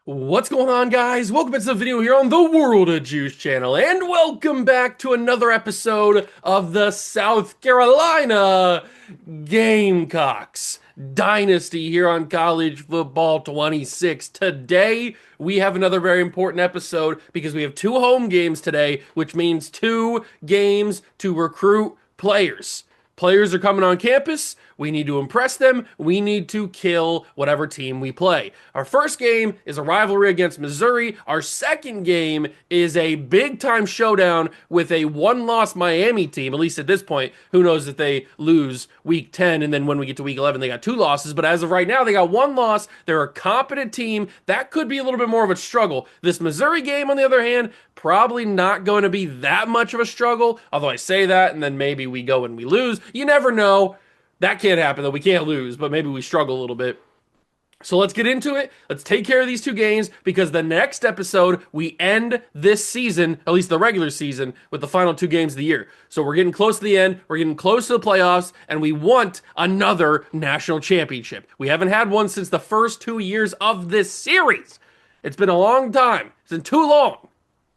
What's going on, guys? Welcome back to the video here on the World of Juice channel, and welcome back to another episode of the South Carolina Gamecocks Dynasty here on College Football 26. Today, we have another very important episode because we have two home games today, which means two games to recruit players. Players are coming on campus. We need to impress them. We need to kill whatever team we play. Our first game is a rivalry against Missouri. Our second game is a big-time showdown with a one-loss Miami team, at least at this point. Who knows if they lose week 10, and then when we get to week 11, they got two losses. But as of right now, they got one loss. They're a competent team. That could be a little bit more of a struggle. This Missouri game, on the other hand, probably not going to be that much of a struggle. Although I say that, and then maybe we go and we lose. You never know. That can't happen, though. We can't lose, but maybe we struggle a little bit. So let's get into it. Let's take care of these two games because the next episode, we end this season, at least the regular season, with the final two games of the year. So we're getting close to the end. We're getting close to the playoffs, and we want another national championship. We haven't had one since the first 2 years of this series. It's been a long time. It's been too long.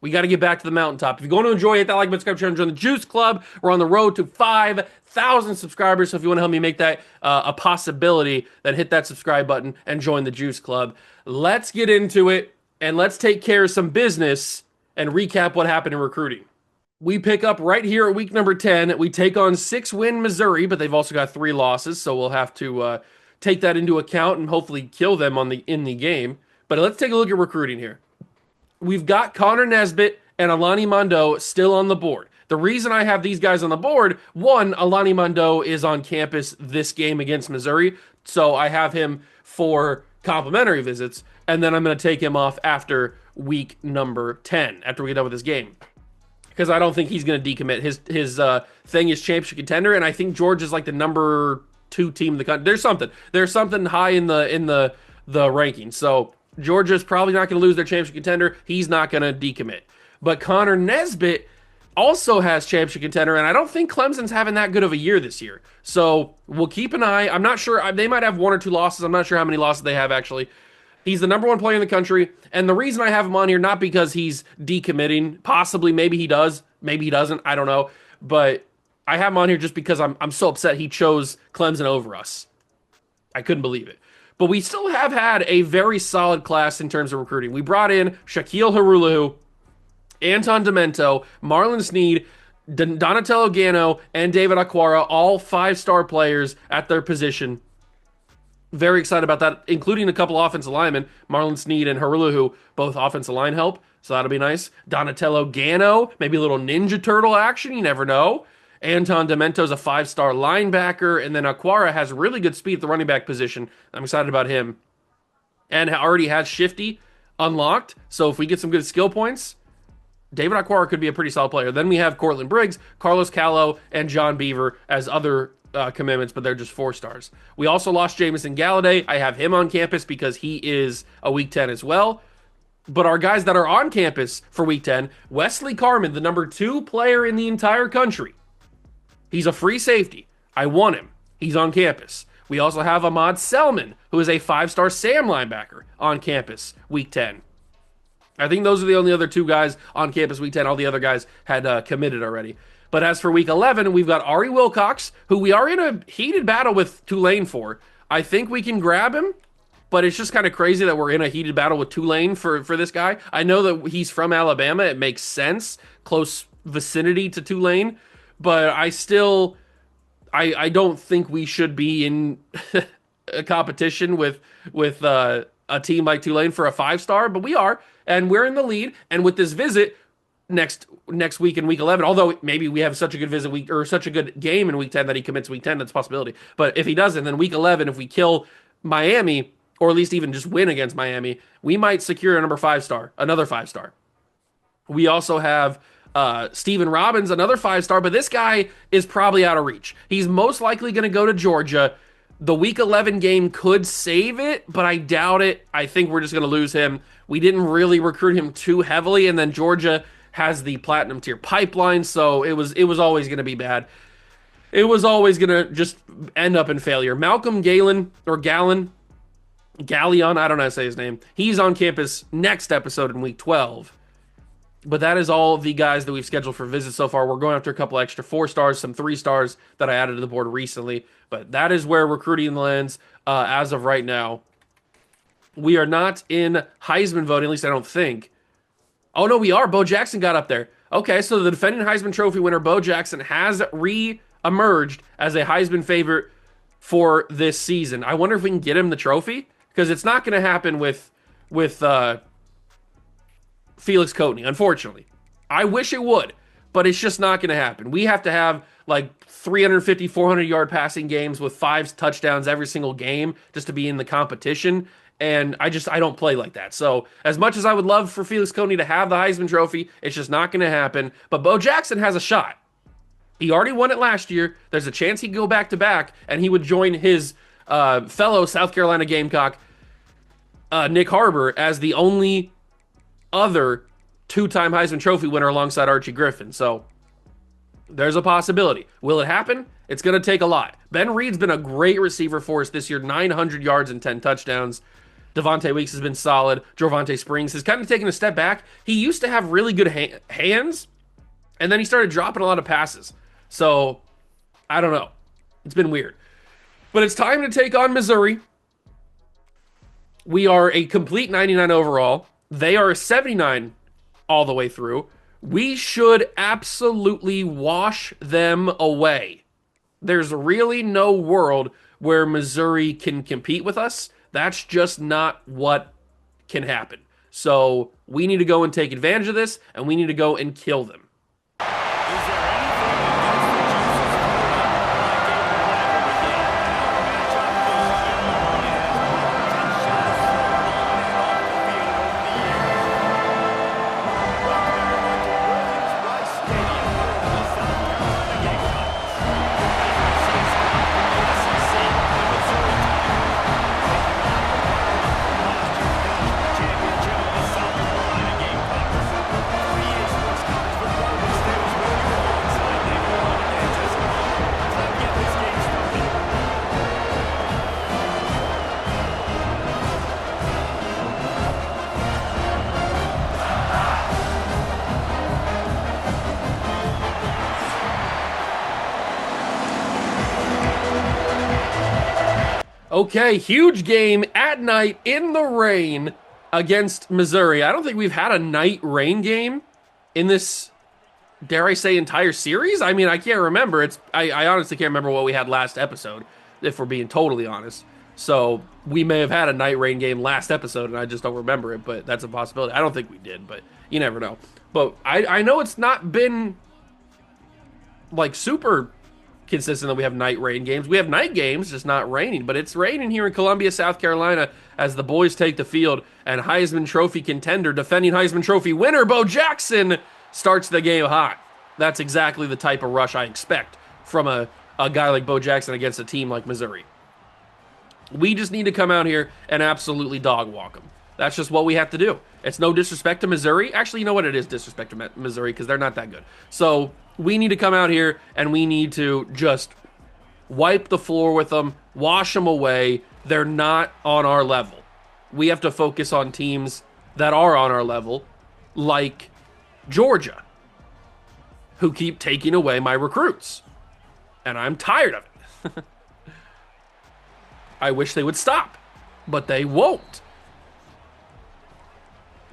We got to get back to the mountaintop. If you're going to enjoy, hit that like button, subscribe channel, join the Juice Club. We're on the road to 5,000 subscribers. So if you want to help me make that a possibility, then hit that subscribe button and join the Juice Club. Let's get into it and let's take care of some business and recap what happened in recruiting. We pick up right here at week number 10. We take on 6-win Missouri, but they've also got 3 losses. So we'll have to take that into account and hopefully kill them in the game. But let's take a look at recruiting here. We've got Connor Nesbitt and Alani Mondo still on the board. The reason I have these guys on the board, one, Alani Mondo is on campus this game against Missouri, so I have him for complimentary visits, and then I'm going to take him off after week number 10, after we get done with this game. Because I don't think he's going to decommit. His thing is championship contender, and I think Georgia's like the number 2 team in the country. There's something high in the ranking, so Georgia's probably not going to lose their championship contender. He's not going to decommit. But Connor Nesbitt also has championship contender, and I don't think Clemson's having that good of a year this year. So we'll keep an eye. I'm not sure. They might have 1 or 2 losses. I'm not sure how many losses they have, actually. He's the number 1 player in the country, and the reason I have him on here, not because he's decommitting. Possibly, maybe he does. Maybe he doesn't. I don't know. But I have him on here just because I'm so upset he chose Clemson over us. I couldn't believe it. But we still have had a very solid class in terms of recruiting. We brought in Shaquille Harulahu, Anton Demento, Marlon Sneed, Donatello Gano, and David Aquara, all 5-star players at their position. Very excited about that, including a couple offensive linemen, Marlon Sneed and Harulahu, both offensive line help, so that'll be nice. Donatello Gano, maybe a little Ninja Turtle action, you never know. Anton Demento's a 5-star linebacker, and then Aquara has really good speed at the running back position. I'm excited about him. And already has Shifty unlocked, so if we get some good skill points, David Aquara could be a pretty solid player. Then we have Cortland Briggs, Carlos Callow, and John Beaver as other commitments, but they're just 4 stars. We also lost Jamison Galladay. I have him on campus because he is a week 10 as well. But our guys that are on campus for week 10, Wesley Carman, the number 2 player in the entire country. He's a free safety. I want him. He's on campus. We also have Ahmad Selman, who is a 5-star Sam linebacker on campus week 10. I think those are the only other 2 guys on campus week 10. All the other guys had committed already. But as for week 11, we've got Ari Wilcox, who we are in a heated battle with Tulane for. I think we can grab him, but it's just kind of crazy that we're in a heated battle with Tulane for this guy. I know that he's from Alabama. It makes sense. Close vicinity to Tulane. But I don't think we should be in a competition with a team like Tulane for a 5-star, but we are, and we're in the lead. And with this visit next week in week 11, although maybe we have such a good visit week or such a good game in week 10 that he commits week 10, that's a possibility. But if he doesn't, then week 11, if we kill Miami or at least even just win against Miami, we might secure another 5-star. We also have Steven Robbins, another 5-star, but this guy is probably out of reach. He's most likely going to go to Georgia. The week 11 game could save it, but I doubt it. I think we're just going to lose him. We didn't really recruit him too heavily, and then Georgia has the platinum tier pipeline, so it was always going to be bad. It was always going to just end up in failure. Malcolm Gallon Galleon, I don't know how to say his name. He's on campus next episode in week 12. But that is all the guys that we've scheduled for visits so far. We're going after a couple extra 4-stars, some 3-stars that I added to the board recently. But that is where recruiting lands as of right now. We are not in Heisman voting, at least I don't think. Oh, no, we are. Bo Jackson got up there. Okay, so the defending Heisman Trophy winner, Bo Jackson, has re-emerged as a Heisman favorite for this season. I wonder if we can get him the trophy, because it's not going to happen with Felix Coatney, unfortunately. I wish it would, but it's just not going to happen. We have to have like 350, 400-yard passing games with 5 touchdowns every single game just to be in the competition. And I don't play like that. So as much as I would love for Felix Coatney to have the Heisman Trophy, it's just not going to happen. But Bo Jackson has a shot. He already won it last year. There's a chance he could go back-to-back, and he would join his fellow South Carolina Gamecock, Nick Harbor, as the only other 2-time Heisman Trophy winner alongside Archie Griffin. So there's a possibility. Will it happen? It's going to take a lot. Ben Reed's been a great receiver for us this year, 900 yards and 10 touchdowns. Devontae Weeks has been solid. Jorvonte Springs has kind of taken a step back. He used to have really good hands, and then he started dropping a lot of passes. So, I don't know. It's been weird. But it's time to take on Missouri. We are a complete 99 overall. They are a 79 all the way through. We should absolutely wash them away. There's really no world where Missouri can compete with us. That's just not what can happen. So we need to go and take advantage of this, and we need to go and kill them. Okay, huge game at night in the rain against Missouri. I don't think we've had a night rain game in this, dare I say, entire series. I mean, I can't remember. I honestly can't remember what we had last episode, if we're being totally honest. So we may have had a night rain game last episode, and I just don't remember it, but that's a possibility. I don't think we did, but you never know. But I know it's not been, like, super consistent that we have night rain games. We have night games, just not raining, but it's raining here in Columbia, South Carolina, as the boys take the field, and Heisman Trophy contender, defending Heisman Trophy winner, Bo Jackson, starts the game hot. That's exactly the type of rush I expect from a guy like Bo Jackson against a team like Missouri. We just need to come out here and absolutely dog walk them. That's just what we have to do. It's no disrespect to Missouri. Actually, you know what? It is disrespect to Missouri because they're not that good. So we need to come out here and we need to just wipe the floor with them, wash them away. They're not on our level. We have to focus on teams that are on our level, like Georgia, who keep taking away my recruits. And I'm tired of it. I wish they would stop, but they won't.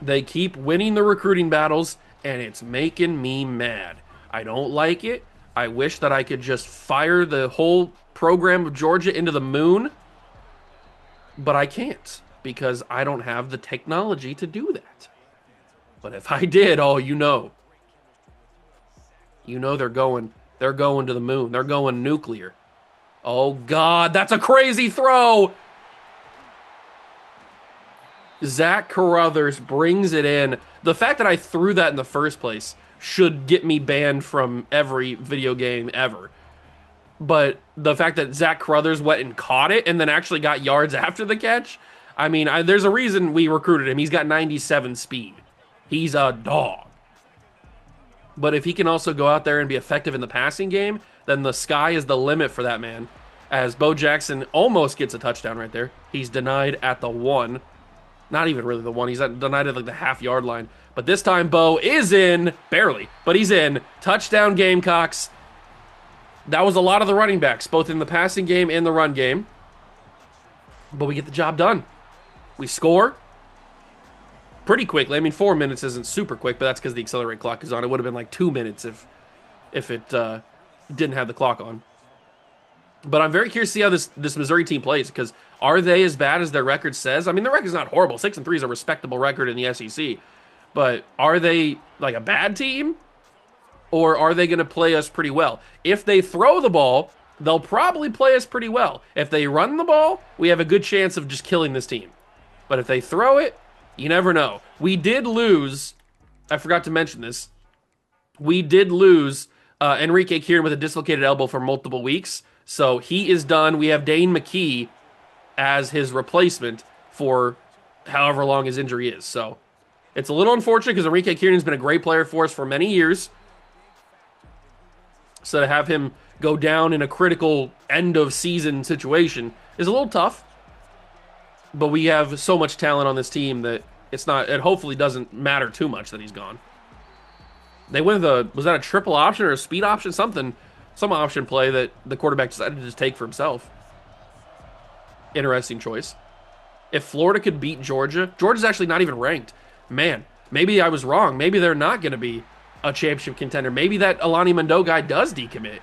They keep winning the recruiting battles, and it's making me mad. I don't like it. I wish that I could just fire the whole program of Georgia into the moon, but I can't because I don't have the technology to do that. But if I did, oh, you know they're going to the moon. They're going nuclear. Oh, God, that's a crazy throw. Zach Carruthers brings it in. The fact that I threw that in the first place should get me banned from every video game ever. But the fact that Zach Carruthers went and caught it and then actually got yards after the catch, I mean, there's a reason we recruited him. He's got 97 speed. He's a dog. But if he can also go out there and be effective in the passing game, then the sky is the limit for that man. as Bo Jackson almost gets a touchdown right there. He's denied at the 1. Not even really the 1. He's denied at like the half-yard line. But this time, Bo is in. Barely, but he's in. Touchdown, Gamecocks. That was a lot of the running backs, both in the passing game and the run game. But we get the job done. We score pretty quickly. I mean, 4 minutes isn't super quick, but that's because the accelerate clock is on. It would have been like 2 minutes if it didn't have the clock on. But I'm very curious to see how this Missouri team plays, because are they as bad as their record says? I mean, their record's not horrible. 6-3 is a respectable record in the SEC. But are they like a bad team? Or are they going to play us pretty well? If they throw the ball, they'll probably play us pretty well. If they run the ball, we have a good chance of just killing this team. But if they throw it, you never know. We did lose, I forgot to mention this, we did lose Enrique Kieran with a dislocated elbow for multiple weeks. So he is done. We have Dane McKee as his replacement for however long his injury is. So it's a little unfortunate because Enrique Kieran's been a great player for us for many years. So to have him go down in a critical end of season situation is a little tough. But we have so much talent on this team that it hopefully doesn't matter too much that he's gone. They went with was that a triple option or a speed option? Some option play that the quarterback decided to just take for himself. Interesting choice. If Florida could beat Georgia's actually not even ranked. Man, maybe I was wrong. Maybe they're not going to be a championship contender. Maybe that Alani Mando guy does decommit.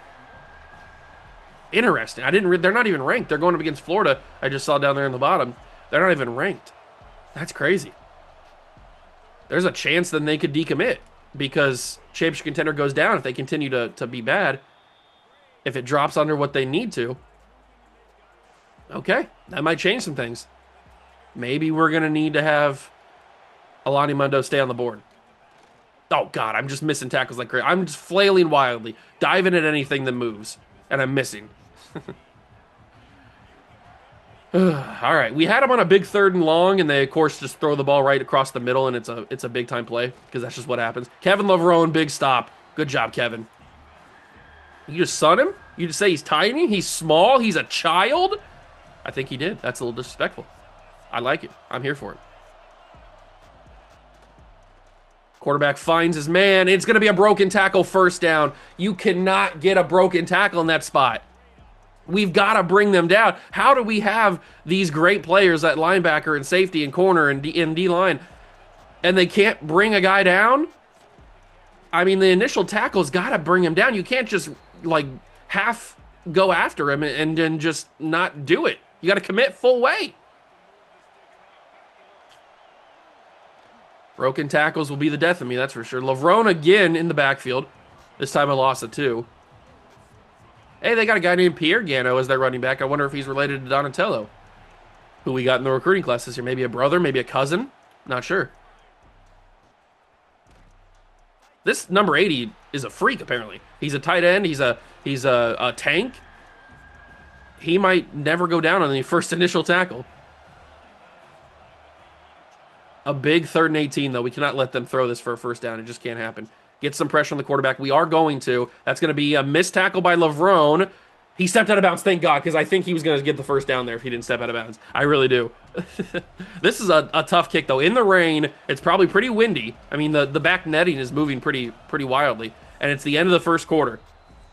Interesting. They're not even ranked. They're going up against Florida. I just saw down there in the bottom. They're not even ranked. That's crazy. There's a chance then they could decommit because championship contender goes down if they continue to be bad. If it drops under what they need to. Okay, that might change some things. Maybe we're going to need to have Alani Mando stay on the board. Oh, God, I'm just missing tackles like crazy. I'm just flailing wildly, diving at anything that moves, and I'm missing. All right, we had him on a big 3rd and long, and they, of course, just throw the ball right across the middle, and it's a big-time play, because that's just what happens. Kevin Leverone, big stop. Good job, Kevin. You just son him? You just say he's tiny? He's small? He's a child? I think he did. That's a little disrespectful. I like it. I'm here for it. Quarterback finds his man. It's going to be a broken tackle, first down. You cannot get a broken tackle in that spot. We've got to bring them down. How do we have these great players at linebacker and safety and corner and D-line, and they can't bring a guy down? I mean, the initial tackle's got to bring him down. You can't just, like, half go after him and then just not do it. You got to commit full weight. Broken tackles will be the death of me, that's for sure. Leverone again in the backfield. This time I lost it, too. Hey, they got a guy named Pierre Gano as their running back. I wonder if he's related to Donatello, who we got in the recruiting class this year. Maybe a brother, maybe a cousin. Not sure. This number 80 is a freak, apparently. He's a tight end. He's a tank. He might never go down on the first initial tackle. A big 3rd and 18, though. We cannot let them throw this for a first down. It just can't happen. Get some pressure on the quarterback. We are going to. That's going to be a missed tackle by Leverone. He stepped out of bounds, thank God, because I think he was going to get the first down there if he didn't step out of bounds. I really do. This is a tough kick, though. In the rain, it's probably pretty windy. I mean, the back netting is moving pretty wildly, and it's the end of the first quarter.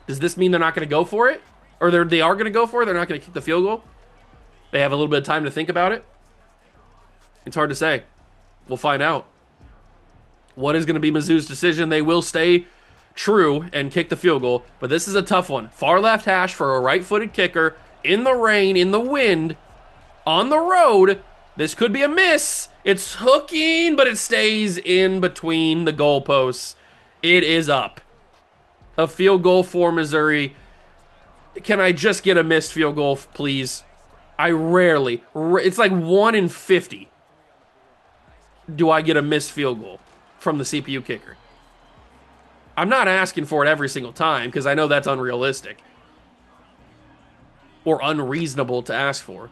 Does this mean they're not going to go for it? Or they are going to go for it? They're not going to kick the field goal? They have a little bit of time to think about it? It's hard to say. We'll find out. What is going to be Mizzou's decision? They will stay true and kick the field goal, but this is a tough one. Far left hash for a right-footed kicker in the rain, in the wind, on the road. This could be a miss. It's hooking, but it stays in between the goalposts. It is up. A field goal for Missouri. Can I just get a missed field goal, please? I rarely, it's like 1 in 50. Do I get a missed field goal from the CPU kicker? I'm not asking for it every single time because I know that's unrealistic or unreasonable to ask for.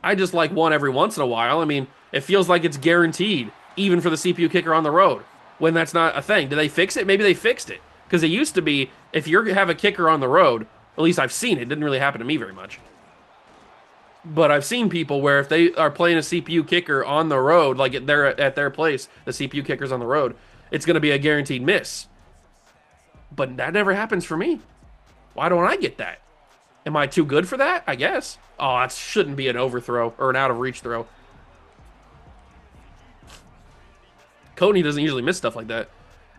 I just like one every once in a while. I mean, it feels like it's guaranteed, even for the CPU kicker on the road, when that's not a thing. Did they fix it? Maybe they fixed it. Because it used to be, if you have a kicker on the road, At least I've seen it. It didn't really happen to me very much. But I've seen people where if they are playing a CPU kicker on the road, like they're at their place, the CPU kicker's on the road, it's going to be a guaranteed miss. But that never happens for me. Why don't I get that? Am I too good for that? I guess. Oh, that shouldn't be an overthrow or an out-of-reach throw. Coney doesn't usually miss stuff like that.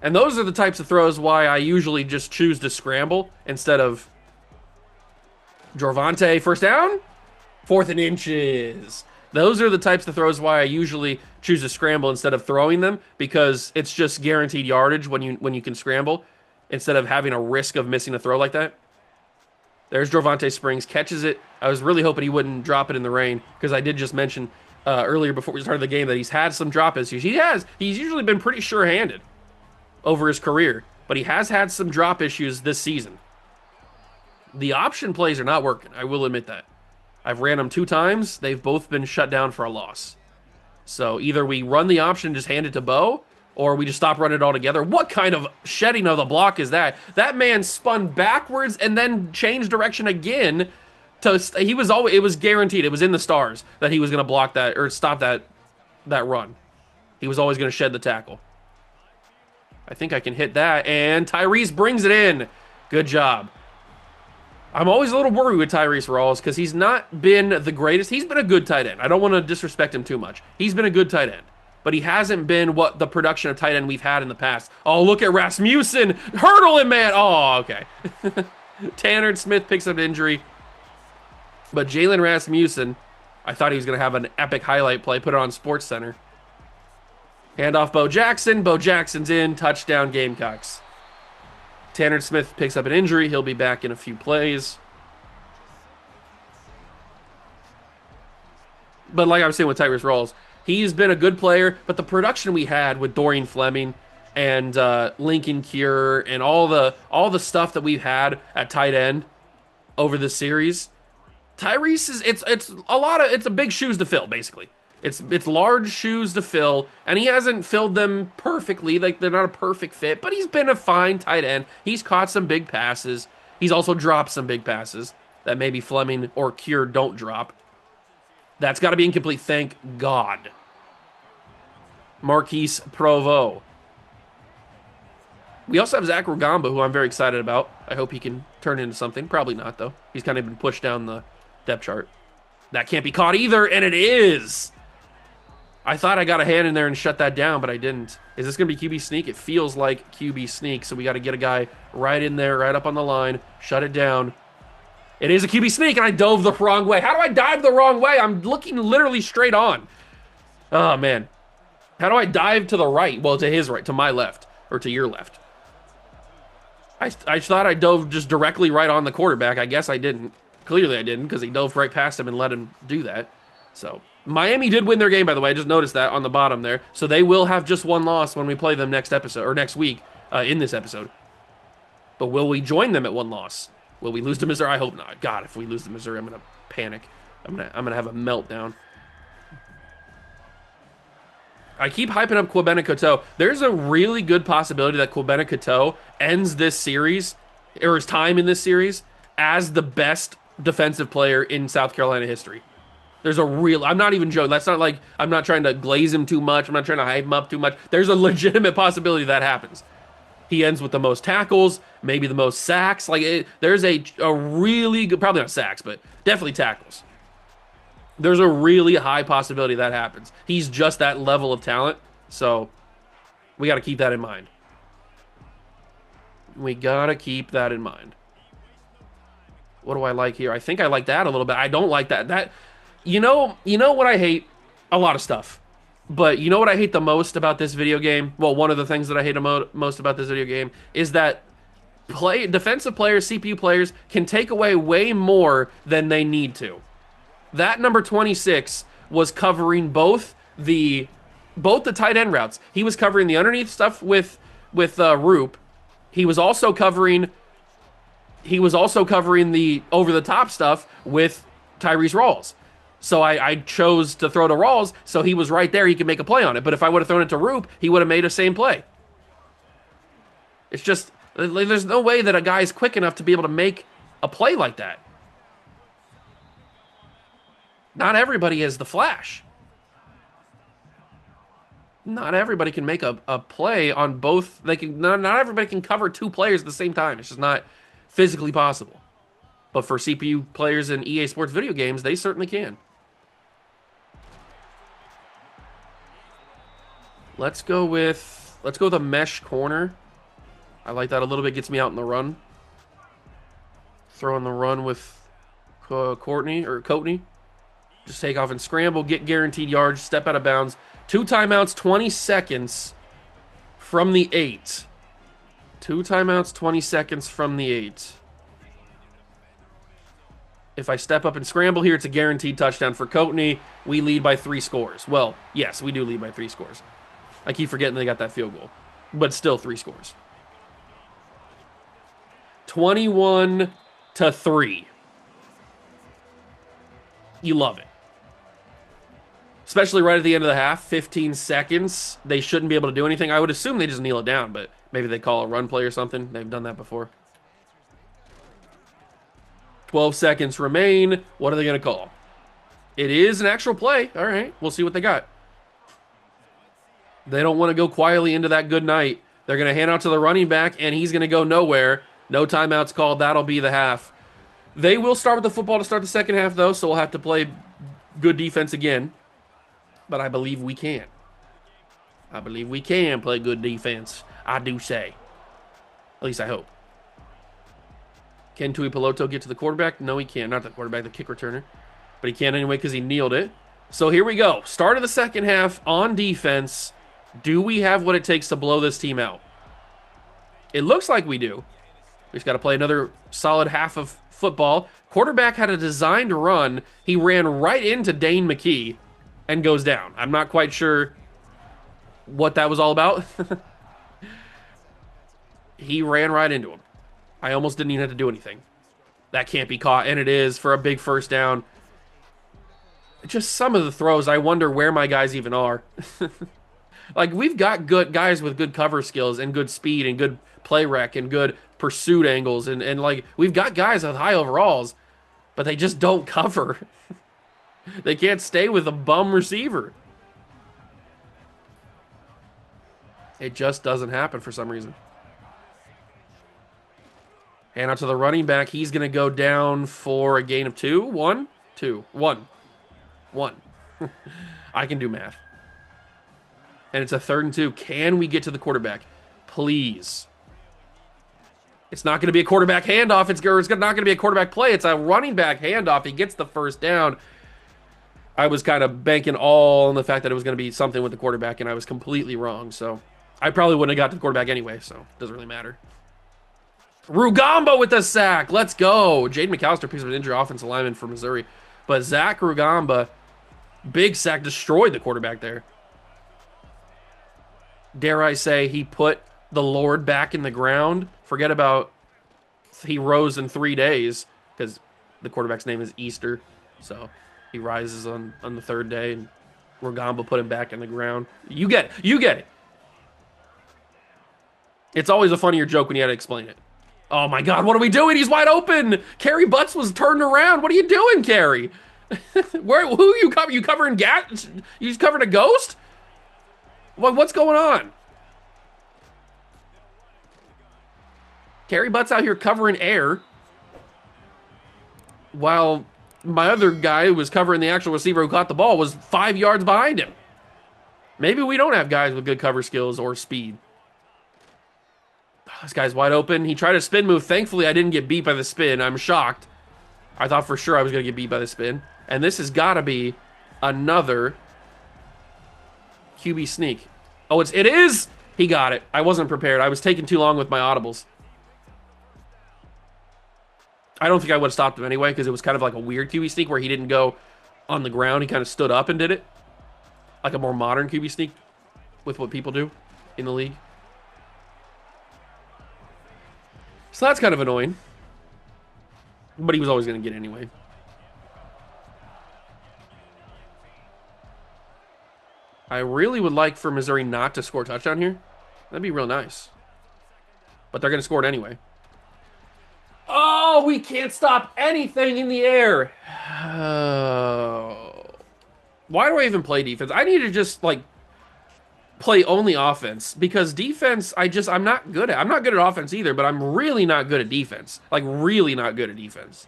And those are the types of throws why I usually just choose to scramble instead of Jorvante first down, 4th and inches. Those are the types of throws why I usually choose to scramble instead of throwing them, because it's just guaranteed yardage when you can scramble instead of having a risk of missing a throw like that. There's Jorvante Springs, catches it. I was really hoping he wouldn't drop it in the rain, because I did just mention earlier before we started the game that he's had some drop issues. He's usually been pretty sure-handed over his career, but he has had some drop issues this season. The option plays are not working, I will admit that. I've ran them 2 times. They've both been shut down for a loss. So either we run the option and just hand it to Bo, or we just stop running it altogether. What kind of shedding of the block is that? That man spun backwards and then changed direction again. It was guaranteed. It was in the stars that he was going to block that or stop that run. He was always going to shed the tackle. I think I can hit that, and Tyrese brings it in. Good job. I'm always a little worried with Tyrese Rawls because he's not been the greatest. He's been a good tight end. I don't want to disrespect him too much. He's been a good tight end, but he hasn't been what the production of tight end we've had in the past. Oh, look at Rasmussen. Hurdle him, man. Oh, okay. Tanner Smith picks up an injury, but Jalen Rasmussen, I thought he was going to have an epic highlight play. Put it on Sports Center. Handoff Bo Jackson. Bo Jackson's in. Touchdown Gamecocks. Tanner Smith picks up an injury. He'll be back in a few plays. But like I was saying with Tyrese Rawls, he's been a good player, but the production we had with Dorian Fleming and Lincoln Cure and all the stuff that we've had at tight end over this series, Tyrese is it's a big shoes to fill, basically. It's large shoes to fill, and he hasn't filled them perfectly. Like, they're not a perfect fit, but he's been a fine tight end. He's caught some big passes. He's also dropped some big passes that maybe Fleming or Cure don't drop. That's got to be incomplete, thank God. Marquise Provo. We also have Zach Rugamba, who I'm very excited about. I hope he can turn into something. Probably not, though. He's kind of been pushed down the depth chart. That can't be caught either, and it is! I thought I got a hand in there and shut that down, but I didn't. Is this going to be QB sneak? It feels like QB sneak, so we got to get a guy right in there, right up on the line, shut it down. It is a QB sneak, and I dove the wrong way. How do I dive the wrong way? I'm looking literally straight on. Oh, man. How do I dive to the right? Well, to his right, to my left, or to your left. I thought I dove just directly right on the quarterback. I guess I didn't. Clearly I didn't, because he dove right past him and let him do that. So, Miami did win their game, by the way. I just noticed that on the bottom there. So they will have just one loss when we play them next episode, or next week, in this episode. But will we join them at one loss? Will we lose to Missouri? I hope not. God, if we lose to Missouri, I'm gonna panic. I'm gonna have a meltdown. I keep hyping up Kwabena Koto. There's a really good possibility that Kwabena Koto ends this series, or his time in this series, as the best defensive player in South Carolina history. There's a real, I'm not even joking. That's not like, I'm not trying to glaze him too much. I'm not trying to hype him up too much. There's a legitimate possibility that happens. He ends with the most tackles, maybe the most sacks. Like, there's a really good, probably not sacks, but definitely tackles. There's a really high possibility that happens. He's just that level of talent, so we got to keep that in mind. We got to keep that in mind. What do I like here? I think I like that a little bit. I don't like that. You know what I hate? A lot of stuff. But you know what I hate the most about this video game? Well, one of the things that I hate most about this video game is that defensive players, CPU players, can take away way more than they need to. That number 26 was covering both the tight end routes. He was covering the underneath stuff with Roop. He was also covering the over-the-top stuff with Tyrese Rawls. So I chose to throw to Rawls, so he was right there. He could make a play on it. But if I would have thrown it to Roop, he would have made the same play. It's just, there's no way that a guy is quick enough to be able to make a play like that. Not everybody has the flash. Not everybody can make a play on both. They can not everybody can cover two players at the same time. It's just not physically possible. But for CPU players in EA Sports video games, they certainly can. Let's go with a mesh corner. I like that a little bit. Gets me out in the run. Throw in the run with Courtney. Just take off and scramble, get guaranteed yards, step out of bounds. 2 timeouts, 20 seconds from the 8. 2 timeouts, 20 seconds from the 8. If I step up and scramble here, it's a guaranteed touchdown for Courtney. We lead by 3 scores. Well, yes, we do lead by 3 scores. I keep forgetting they got that field goal. But still 3 scores. 21-3. You love it. Especially right at the end of the half, 15 seconds. They shouldn't be able to do anything. I would assume they just kneel it down, but maybe they call a run play or something. They've done that before. 12 seconds remain. What are they going to call? It is an actual play. All right, we'll see what they got. They don't want to go quietly into that good night. They're going to hand out to the running back, and he's going to go nowhere. No timeouts called. That'll be the half. They will start with the football to start the second half, though, so we'll have to play good defense again. But I believe we can. I believe we can play good defense. I do say. At least I hope. Can Tui Peloto get to the quarterback? No, he can't. Not the quarterback, the kick returner. But he can anyway because he kneeled it. So here we go. Start of the second half on defense. Do we have what it takes to blow this team out? It looks like we do. We just got to play another solid half of football. Quarterback had a designed run. He ran right into Dane McKee and goes down. I'm not quite sure what that was all about. He ran right into him. I almost didn't even have to do anything. That can't be caught, and it is for a big first down. Just some of the throws, I wonder where my guys even are. Like, we've got good guys with good cover skills and good speed and good play rec and good pursuit angles. And like, we've got guys with high overalls, but they just don't cover. They can't stay with a bum receiver. It just doesn't happen for some reason. Hand out to the running back. He's going to go down for a gain of 2. 1, 2, 1. 1. I can do math. And it's a 3rd and 2. Can we get to the quarterback? Please. It's not going to be a quarterback handoff. It's not going to be a quarterback play. It's a running back handoff. He gets the first down. I was kind of banking all on the fact that it was going to be something with the quarterback, and I was completely wrong. So I probably wouldn't have got to the quarterback anyway, so it doesn't really matter. Rugamba with the sack. Let's go. Jaden McAllister picks up an injured offensive lineman for Missouri. But Zach Rugamba, big sack, destroyed the quarterback there. Dare I say he put the Lord back in the ground. Forget about he rose in 3 days because the quarterback's name is Easter. So he rises on the 3rd day, and Rugamba put him back in the ground. You get it. You get it. It's always a funnier joke when you had to explain it. Oh my God, what are we doing? He's wide open. Carrie Butts was turned around. What are you doing, Carrie? Who are you covering? You covering gas? You covering a ghost? What's going on? Carrie Butts out here covering air, while my other guy who was covering the actual receiver who caught the ball was 5 yards behind him. Maybe we don't have guys with good cover skills or speed. This guy's wide open. He tried a spin move. Thankfully, I didn't get beat by the spin. I'm shocked. I thought for sure I was going to get beat by the spin. And this has got to be another QB sneak. Oh, it is! He got it. I wasn't prepared. I was taking too long with my audibles. I don't think I would have stopped him anyway because it was kind of like a weird QB sneak where he didn't go on the ground. He kind of stood up and did it. Like a more modern QB sneak with what people do in the league. So that's kind of annoying. But he was always going to get it anyway. I really would like for Missouri not to score a touchdown here. That'd be real nice. But they're going to score it anyway. Oh, we can't stop anything in the air. Oh. Why do I even play defense? I need to just like play only offense because defense I'm not good at. I'm not good at offense either, but I'm really not good at defense. Like really not good at defense.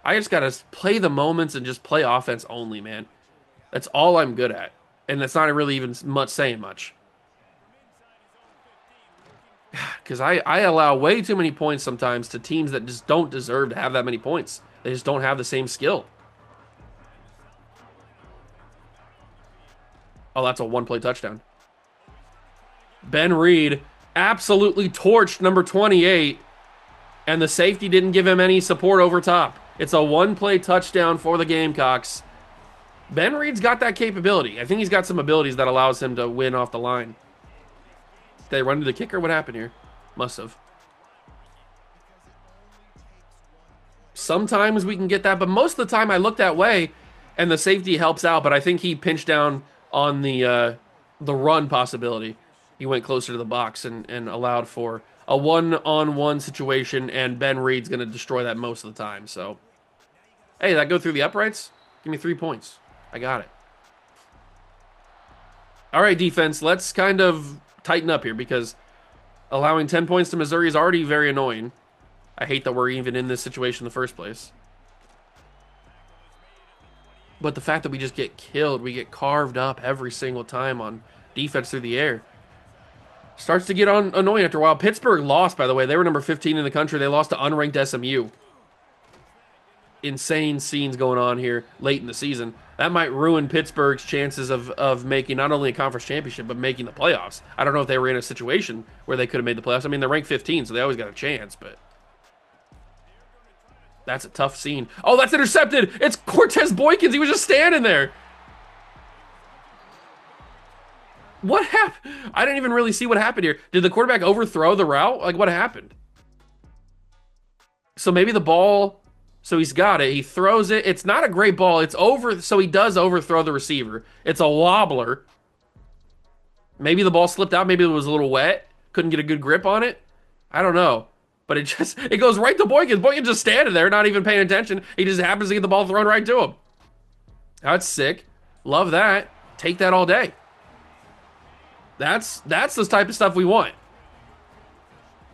I just got to play the moments and just play offense only, man. That's all I'm good at. And that's not really even much saying much. Because I allow way too many points sometimes to teams that just don't deserve to have that many points. They just don't have the same skill. Oh, that's a one-play touchdown. Ben Reed absolutely torched number 28, and the safety didn't give him any support over top. It's a one-play touchdown for the Gamecocks. Ben Reed's got that capability. I think he's got some abilities that allows him to win off the line. Did they run to the kicker? What happened here? Must have. Sometimes we can get that, but most of the time I look that way, and the safety helps out, but I think he pinched down on the run possibility. He went closer to the box and allowed for a one-on-one situation, and Ben Reed's going to destroy that most of the time. So, hey, did that go through the uprights? Give me 3 points. I got it. All right, defense, let's kind of tighten up here because allowing 10 points to Missouri is already very annoying. I hate that we're even in this situation in the first place. But the fact that we just get killed, we get carved up every single time on defense through the air, starts to get annoying after a while. Pittsburgh lost, by the way. They were number 15 in the country. They lost to unranked SMU. Insane scenes going on here late in the season. That might ruin Pittsburgh's chances of making not only a conference championship, but making the playoffs. I don't know if they were in a situation where they could have made the playoffs. I mean, they're ranked 15, so they always got a chance, but that's a tough scene. Oh, that's intercepted. It's Cortez Boykins. He was just standing there. What happened? I didn't even really see what happened here. Did the quarterback overthrow the route? Like, what happened? So maybe the ball... So he's got it. He throws it. It's not a great ball. It's over. So he does overthrow the receiver. It's a wobbler. Maybe the ball slipped out. Maybe it was a little wet. Couldn't get a good grip on it. I don't know. But it goes right to Boykins. Boykins just standing there, not even paying attention. He just happens to get the ball thrown right to him. That's sick. Love that. Take that all day. That's the type of stuff we want.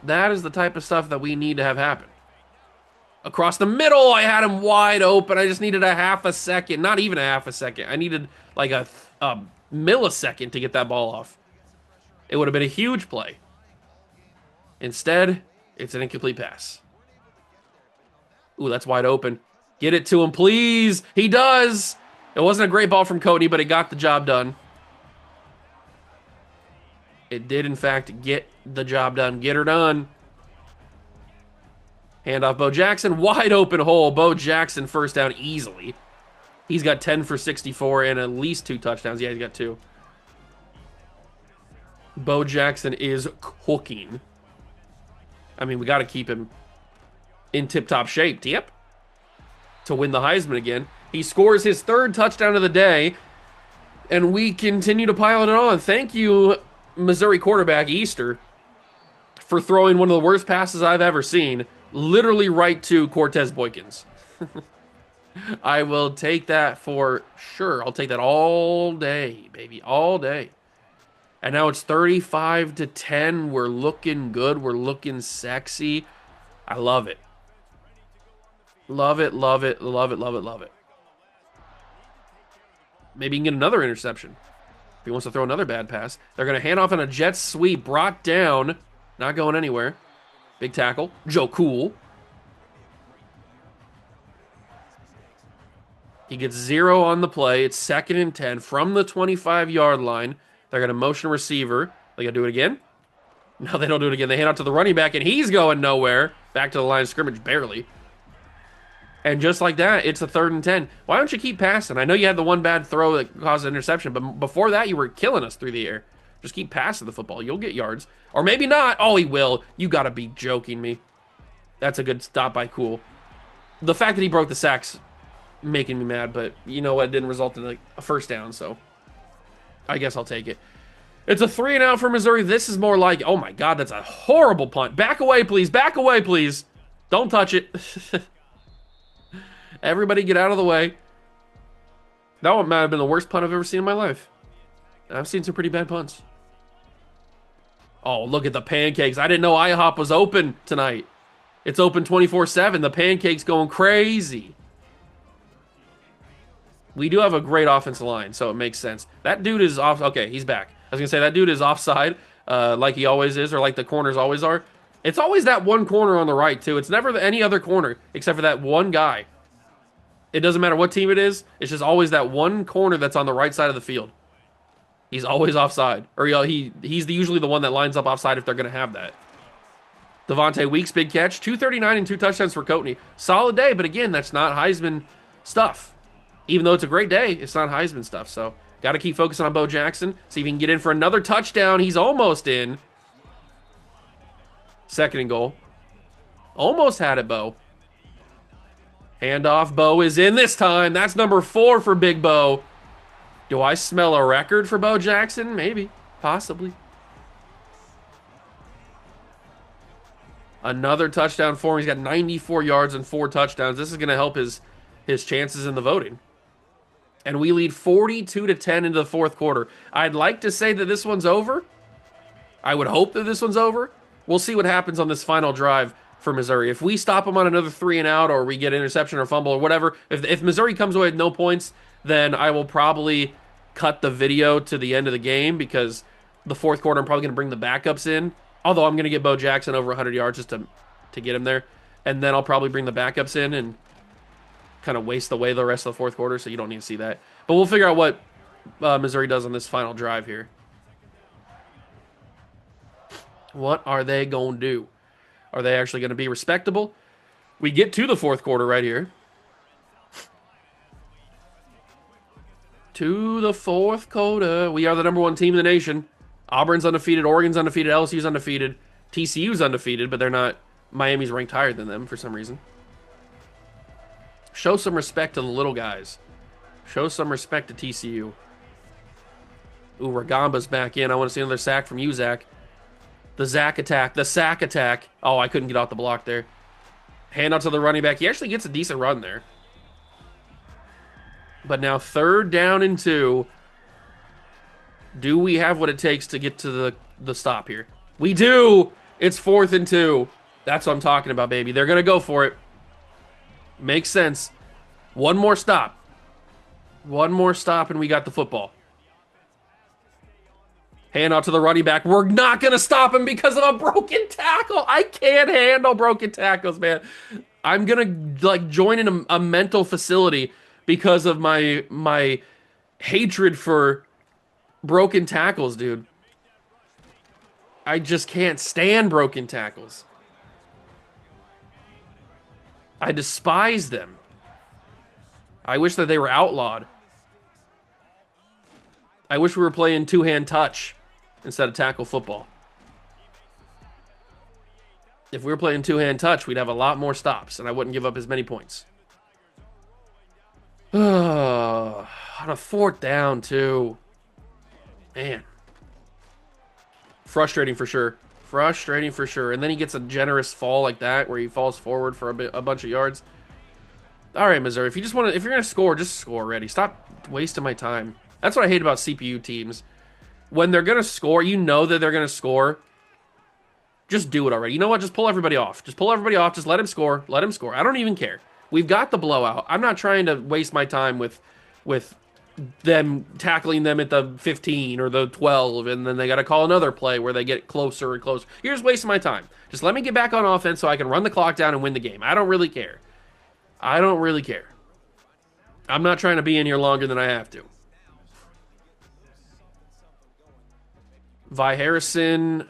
That is the type of stuff that we need to have happen. Across the middle, I had him wide open. I just needed a half a second. Not even a half a second. I needed like a millisecond to get that ball off. It would have been a huge play. Instead, it's an incomplete pass. Ooh, that's wide open. Get it to him, please. He does. It wasn't a great ball from Cody, but it got the job done. It did, in fact, get the job done. Get her done. Handoff, Bo Jackson. Wide open hole. Bo Jackson first down easily. He's got 10 for 64 and at least 2 touchdowns. Yeah, he's got 2. Bo Jackson is cooking. I mean, we got to keep him in tip-top shape. Yep. To win the Heisman again. He scores his 3rd touchdown of the day, and we continue to pile it on. Thank you, Missouri quarterback Easter, for throwing one of the worst passes I've ever seen, literally right to Cortez Boykins. I will take that for sure. I'll take that all day, baby, all day. And now it's 35-10. We're looking good. We're looking sexy. I love it. Love it, love it, love it, love it, love it. Maybe he can get another interception. If he wants to throw another bad pass. They're going to hand off on a jet sweep. Brought down. Not going anywhere. Big tackle. Joe Cool. He gets 0 on the play. It's 2nd and 10 from the 25-yard line. They're going to motion receiver. They going to do it again? No, they don't do it again. They hand out to the running back, and he's going nowhere. Back to the line of scrimmage, barely. And just like that, it's a 3rd and 10. Why don't you keep passing? I know you had the one bad throw that caused an interception, but before that, you were killing us through the air. Just keep passing the football. You'll get yards. Or maybe not. Oh, he will. You got to be joking me. That's a good stop by Cool. The fact that he broke the sacks making me mad, but you know what? It didn't result in like a first down, so I guess I'll take it. It's a 3 and out for Missouri. This is more like, oh my God, that's a horrible punt. Back away, please. Back away, please. Don't touch it. Everybody get out of the way. That one might have been the worst punt I've ever seen in my life. I've seen some pretty bad punts. Oh, look at the pancakes. I didn't know IHOP was open tonight. It's open 24/7. The pancakes going crazy. We do have a great offensive line, so it makes sense. That dude is off. Okay, he's back. I was going to say, that dude is offside, like he always is, or like the corners always are. It's always that one corner on the right, too. It's never any other corner except for that one guy. It doesn't matter what team it is. It's just always that one corner that's on the right side of the field. He's always offside. Or he's usually the one that lines up offside if they're going to have that. Devontae Weeks, big catch. 239 and 2 touchdowns for Coatney. Solid day, but again, that's not Heisman stuff. Even though it's a great day, it's not Heisman stuff. So, got to keep focusing on Bo Jackson. See if he can get in for another touchdown. He's almost in. Second and goal. Almost had it, Bo. Handoff. Bo is in this time. That's number 4 for Big Bo. Do I smell a record for Bo Jackson? Maybe. Possibly. Another touchdown for him. He's got 94 yards and 4 touchdowns. This is going to help his chances in the voting. And we lead 42-10 into the fourth quarter. I'd like to say that this one's over. I would hope that this one's over. We'll see what happens on this final drive for Missouri. If we stop them on another 3 and out, or we get interception or fumble or whatever, if Missouri comes away with no points, then I will probably cut the video to the end of the game, because the fourth quarter I'm probably going to bring the backups in. Although I'm going to get Bo Jackson over 100 yards just to get him there. And then I'll probably bring the backups in and kind of waste away the rest of the fourth quarter, so you don't need to see that. But we'll figure out what Missouri does on this final drive here. What are they going to do? Are they actually going to be respectable? We get to the fourth quarter right here. To the fourth quarter. We are the number 1 team in the nation. Auburn's undefeated, Oregon's undefeated, LSU's undefeated, TCU's undefeated, but they're not. Miami's ranked higher than them for some reason. Show some respect to the little guys. Show some respect to TCU. Ooh, Ragamba's back in. I want to see another sack from you, Zach. The Zach attack. The sack attack. Oh, I couldn't get off the block there. Hand out to the running back. He actually gets a decent run there. But now 3rd down and 2. Do we have what it takes to get to the stop here? We do! It's 4th and 2. That's what I'm talking about, baby. They're going to go for it. Makes sense. One more stop. One more stop and we got the football. Hand out to the running back. We're not going to stop him because of a broken tackle. I can't handle broken tackles, man. I'm going to like join in a mental facility because of my hatred for broken tackles, dude. I just can't stand broken tackles. I despise them. I wish that they were outlawed. I wish we were playing two-hand touch instead of tackle football. If we were playing two-hand touch, we'd have a lot more stops, and I wouldn't give up as many points. On a 4th down, too. Man. Frustrating for sure. Frustrating for sure. And then he gets a generous fall like that, where he falls forward for a bunch of yards. All right, Missouri. If you're gonna score, just score already. Stop wasting my time. That's what I hate about CPU teams. When they're gonna score, you know that they're gonna score. Just do it already. You know what? Just pull everybody off. Just pull everybody off. Just let him score. Let him score. I don't even care. We've got the blowout. I'm not trying to waste my time with them tackling them at the 15 or the 12, and then they got to call another play where they get closer and closer. You're just wasting my time. Just let me get back on offense so I can run the clock down and win the game. I don't really care. I don't really care. I'm not trying to be in here longer than I have to. Vi Harrison.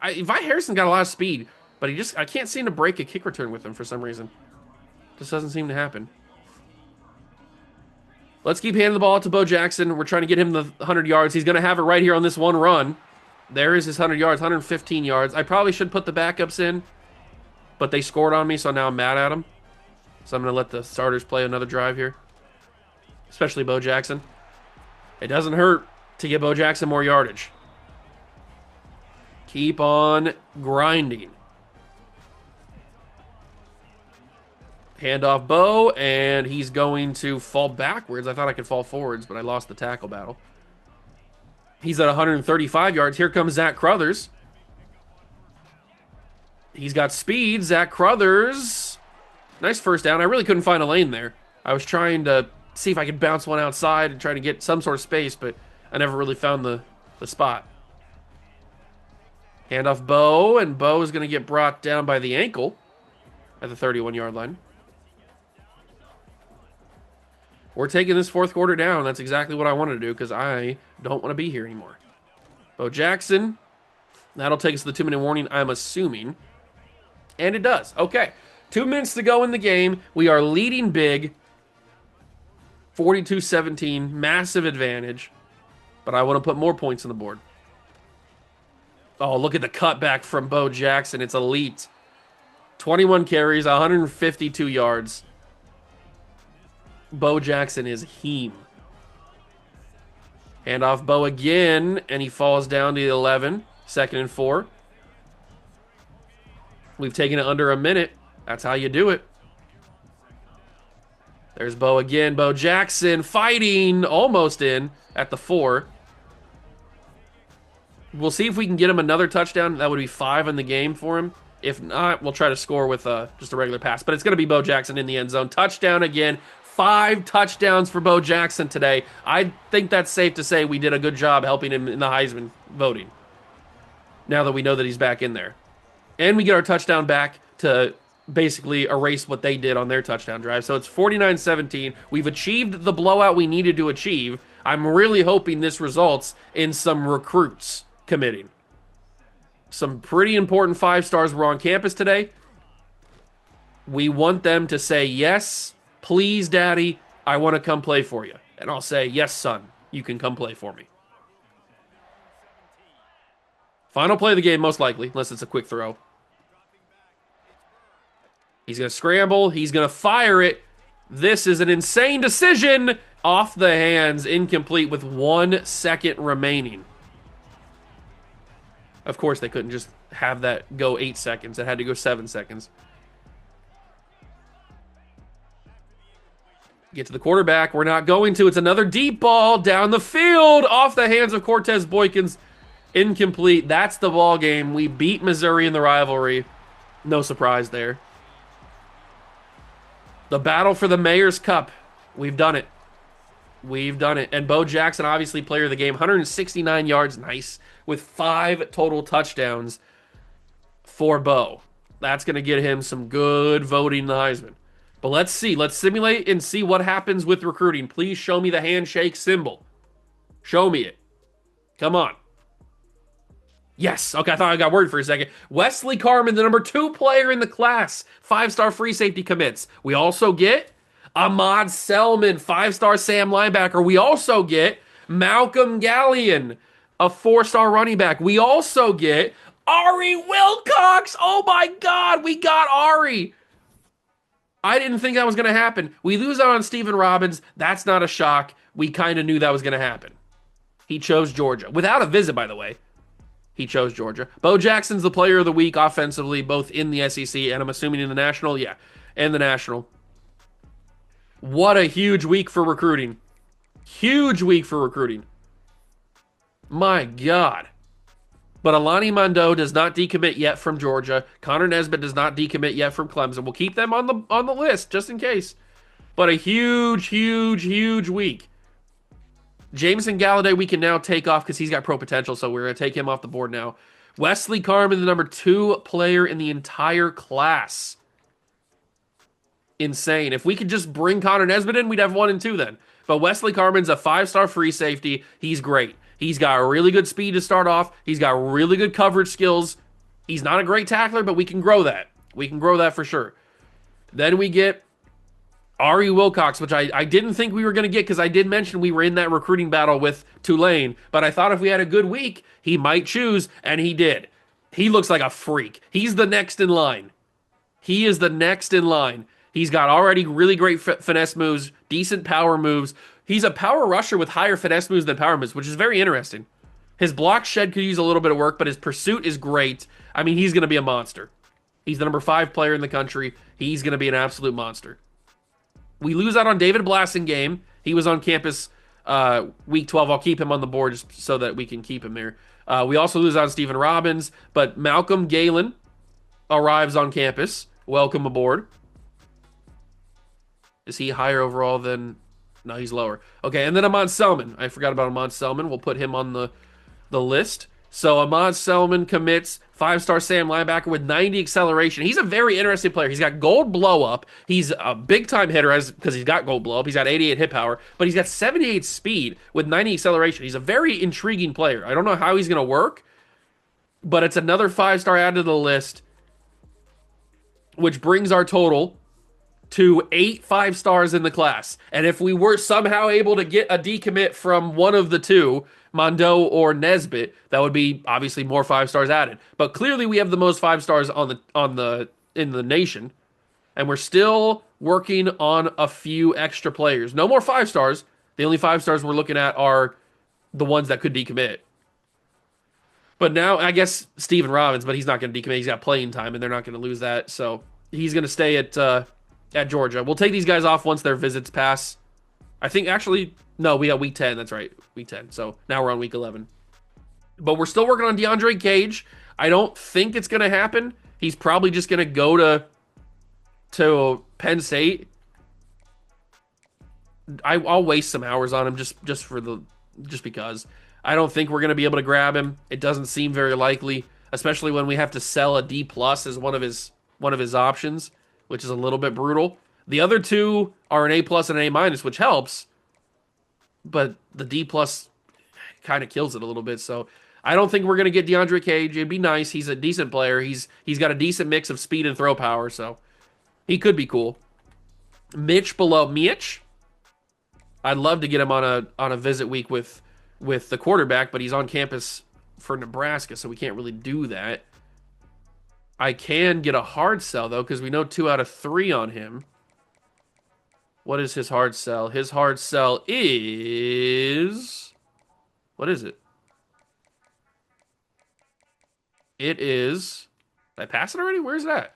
Vi Harrison got a lot of speed, but I can't seem to break a kick return with him for some reason. Just doesn't seem to happen. Let's keep handing the ball to Bo Jackson. We're trying to get him the 100 yards. He's going to have it right here on this one run. There is his 100 yards, 115 yards. I probably should put the backups in, but they scored on me, so now I'm mad at them. So I'm going to let the starters play another drive here, especially Bo Jackson. It doesn't hurt to get Bo Jackson more yardage. Keep on grinding. Handoff Bo, and he's going to fall backwards. I thought I could fall forwards, but I lost the tackle battle. He's at 135 yards. Here comes Zach Crothers. He's got speed. Zach Crothers. Nice first down. I really couldn't find a lane there. I was trying to see if I could bounce one outside and try to get some sort of space, but I never really found the spot. Handoff Bo, and Bo is going to get brought down by the ankle at the 31-yard line. We're taking this fourth quarter down. That's exactly what I wanted to do because I don't want to be here anymore. Bo Jackson. That'll take us to the 2-minute warning, I'm assuming. And it does. Okay. 2 minutes to go in the game. We are leading big. 42-17. Massive advantage. But I want to put more points on the board. Oh, look at the cutback from Bo Jackson. It's elite. 21 carries, 152 yards. Bo Jackson is heme. Handoff Bo again, and he falls down to the 11. 2nd and 4. We've taken it under a minute. That's how you do it. There's Bo again. Bo Jackson fighting, almost in at the 4. We'll see if we can get him another touchdown. That would be 5 in the game for him. If not, we'll try to score with just a regular pass. But it's going to be Bo Jackson in the end zone. Touchdown again. 5 touchdowns for Bo Jackson today. I think that's safe to say we did a good job helping him in the Heisman voting. Now that we know that he's back in there. And we get our touchdown back to basically erase what they did on their touchdown drive. So it's 49-17. We've achieved the blowout we needed to achieve. I'm really hoping this results in some recruits committing. Some pretty important 5-stars were on campus today. We want them to say, yes, please, Daddy, I want to come play for you. And I'll say, yes, son, you can come play for me. Final play of the game, most likely, unless it's a quick throw. He's going to scramble. He's going to fire it. This is an insane decision. Off the hands, incomplete with 1 second remaining. Of course, they couldn't just have that go 8 seconds. It had to go 7 seconds. Get to the quarterback. We're not going to. It's another deep ball down the field. Off the hands of Cortez Boykins. Incomplete. That's the ball game. We beat Missouri in the rivalry. No surprise there. The battle for the Mayor's Cup. We've done it. We've done it. And Bo Jackson, obviously player of the game. 169 yards. Nice. With 5 total touchdowns for Bo. That's going to get him some good voting in the Heisman. But let's see. Let's simulate and see what happens with recruiting. Please show me the handshake symbol. Show me it. Come on. Yes. Okay, I thought I got worried for a second. Wesley Carman, the number 2 player in the class. 5-star free safety commits. We also get Ahmad Selman, 5-star Sam linebacker. We also get Malcolm Gallion, a 4-star running back. We also get Ari Wilcox. Oh my God, we got Ari. I didn't think that was going to happen. We lose out on Stephen Robbins. That's not a shock. We kind of knew that was going to happen. He chose Georgia. Without a visit, by the way. He chose Georgia. Bo Jackson's the player of the week offensively, both in the SEC and I'm assuming in the National. Yeah, and the National. What a huge week for recruiting. Huge week for recruiting. My God. But Alani Mondo does not decommit yet from Georgia. Connor Nesbitt does not decommit yet from Clemson. We'll keep them on the list just in case. But a huge, huge, huge week. Jameson Galladay we can now take off because he's got pro potential, so we're going to take him off the board now. Wesley Carman, the number 2 player in the entire class. Insane. If we could just bring Connor Nesbitt in, we'd have 1 and 2 then. But Wesley Carman's a 5-star free safety. He's great. He's got really good speed to start off. He's got really good coverage skills. He's not a great tackler, but we can grow that. We can grow that for sure. Then we get Ari Wilcox, which I didn't think we were going to get because I did mention we were in that recruiting battle with Tulane. But I thought if we had a good week, he might choose, and he did. He looks like a freak. He's the next in line. He is the next in line. He's got already really great finesse moves, decent power moves. He's a power rusher with higher finesse moves than power moves, which is very interesting. His block shed could use a little bit of work, but his pursuit is great. I mean, he's going to be a monster. He's the number 5 player in the country. He's going to be an absolute monster. We lose out on David Blasingame. He was on campus week 12. I'll keep him on the board just so that we can keep him there. We also lose out on Stephen Robbins, but Malcolm Galen arrives on campus. Welcome aboard. Is he higher overall than... No, he's lower. Okay, and then Ahmad Selman. I forgot about Ahmad Selman. We'll put him on the list. So Ahmad Selman commits 5-star Sam linebacker with 90 acceleration. He's a very interesting player. He's got gold blow up. He's a big time hitter because he's got gold blow up. He's got 88 hit power, but he's got 78 speed with 90 acceleration. He's a very intriguing player. I don't know how he's going to work, but it's another 5-star added to the list, which brings our total to 8 5-stars in the class. And if we were somehow able to get a decommit from one of the two, Mondo or Nesbitt, that would be obviously more 5-stars added. But clearly we have the most 5-stars in the nation, and we're still working on a few extra players. No more 5-stars. The only 5-stars we're looking at are the ones that could decommit. But now I guess Stephen Robbins, but he's not going to decommit. He's got playing time, and they're not going to lose that. So he's going to stay at Georgia. We'll take these guys off once their visits pass. I think actually, no, we got week 10. That's right, week 10. So now we're on week 11. But we're still working on DeAndre Cage. I don't think it's going to happen. He's probably just going to go to Penn State. I'll waste some hours on him just because. I don't think we're going to be able to grab him. It doesn't seem very likely, especially when we have to sell a D plus as one of his options, which is a little bit brutal. The other two are an A plus and an A minus, which helps, but the D plus kind of kills it a little bit. So I don't think we're going to get DeAndre Cage. It'd be nice. He's a decent player. He's got a decent mix of speed and throw power, so he could be cool. Mitch below Mitch. I'd love to get him on a visit week with the quarterback, but he's on campus for Nebraska, so we can't really do that. I can get a hard sell, though, because we know 2 out of 3 on him. What is his hard sell? His hard sell is... What is it? It is... Did I pass it already? Where's that?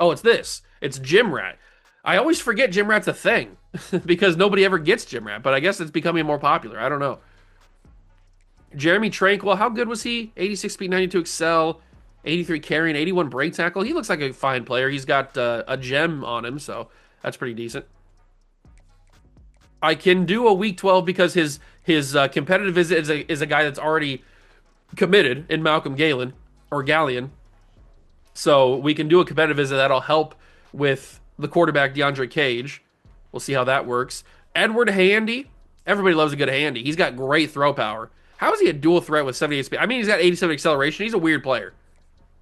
Oh, it's this. It's Gym Rat. I always forget Gym Rat's a thing because nobody ever gets Gym Rat, but I guess it's becoming more popular. I don't know. Jeremy Tranquil, how good was he? 86 speed, 92 excel, 83 carrying, 81 break tackle. He looks like a fine player. He's got a gem on him, so that's pretty decent. I can do a week 12 because his competitive visit is a guy that's already committed in Malcolm Galen or Gallion. So we can do a competitive visit that'll help with the quarterback DeAndre Cage. We'll see how that works. Edward Handy. Everybody loves a good Handy. He's got great throw power. How is he a dual threat with 78 speed? I mean, he's got 87 acceleration. He's a weird player.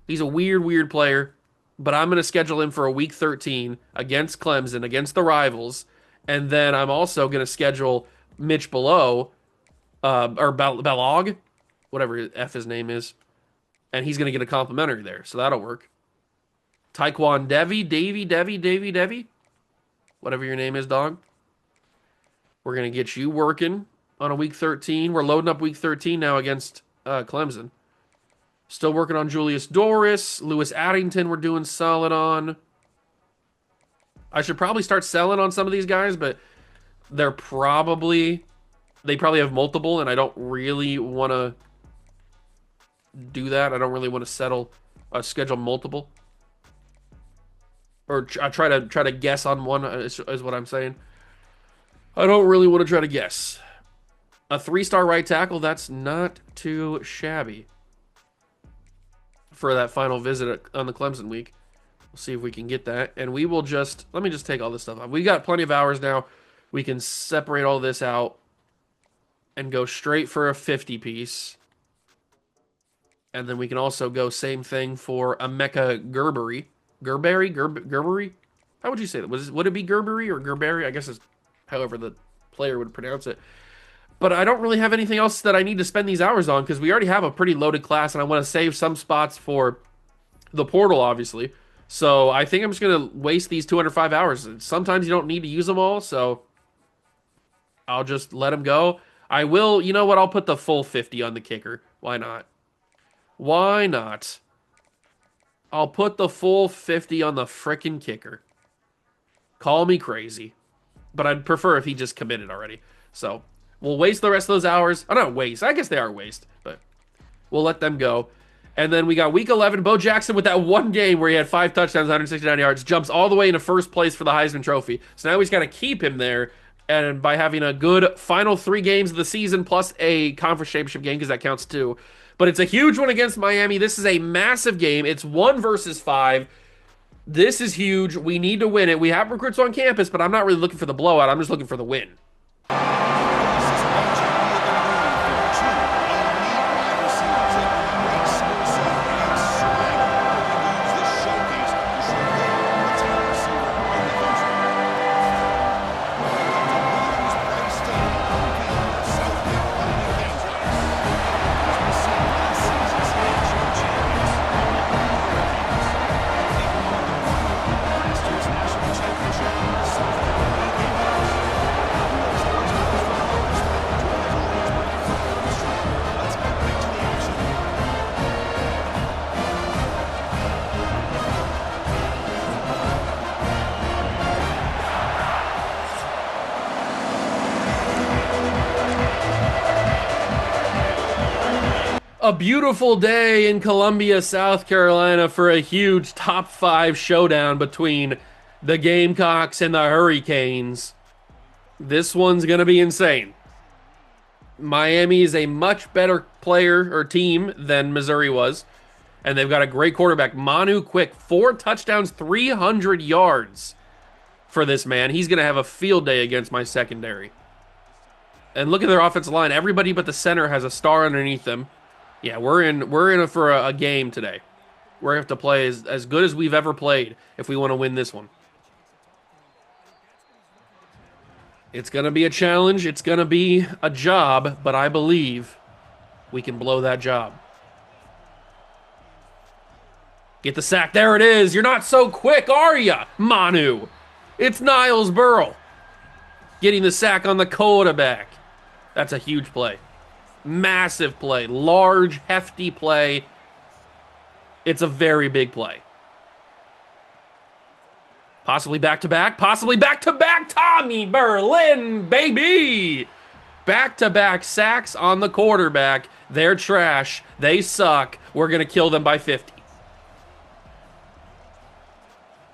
He's a weird player. But I'm going to schedule him for a week 13 against Clemson, against the rivals. And then I'm also going to schedule Mitch Below, or Balog, whatever F his name is. And he's going to get a complimentary there. So that'll work. Taekwon Davy, whatever your name is, dog. We're going to get you working on a week 13. We're loading up week 13 now against Clemson. Still working on Julius Doris. Lewis Addington we're doing solid on. I should probably start selling on some of these guys, but they probably have multiple, and I don't really want to do that. I don't really want to schedule multiple. Or I try to guess on one is what I'm saying. I don't really want to try to guess. A 3-star right tackle, that's not too shabby for that final visit on the Clemson week. We'll see if we can get that. And we will let me just take all this stuff off. We got plenty of hours now. We can separate all this out and go straight for a 50 piece. And then we can also go same thing for a Mecha Gerbery. Gerbery? How would you say that? Would it be Gerbery or Gerbery? I guess it's however the player would pronounce it. But I don't really have anything else that I need to spend these hours on because we already have a pretty loaded class, and I want to save some spots for the portal, obviously. So I think I'm just going to waste these 205 hours. Sometimes you don't need to use them all, so I'll just let them go. I will, you know what, I'll put the full 50 on the kicker. Why not? Why not? I'll put the full 50 on the frickin' kicker. Call me crazy. But I'd prefer if he just committed already. So, we'll waste the rest of those hours. Oh, not waste. I guess they are waste, but we'll let them go. And then we got week 11. Bo Jackson with that one game where he had 5 touchdowns, 169 yards, jumps all the way into first place for the Heisman Trophy. So now he's got to keep him there. And by having a good final 3 games of the season plus a conference championship game, because that counts too. But it's a huge one against Miami. This is a massive game. It's 1 versus 5. This is huge. We need to win it. We have recruits on campus, but I'm not really looking for the blowout. I'm just looking for the win. A beautiful day in Columbia, South Carolina for a huge top 5 showdown between the Gamecocks and the Hurricanes. This one's going to be insane. Miami is a much better player or team than Missouri was, and they've got a great quarterback. Manu Quick, 4 touchdowns, 300 yards for this man. He's going to have a field day against my secondary. And look at their offensive line. Everybody but the center has a star underneath them. Yeah, we're in for a game today. We're going to have to play as good as we've ever played if we want to win this one. It's going to be a challenge. It's going to be a job, but I believe we can blow that job. Get the sack. There it is. You're not so quick, are you, Manu? It's Niles Burrell getting the sack on the quarterback. That's a huge play. Massive play. Large, hefty play. It's a very big play. Possibly back-to-back. Possibly back-to-back. Tommy Berlin, baby! Back-to-back sacks on the quarterback. They're trash. They suck. We're going to kill them by 50.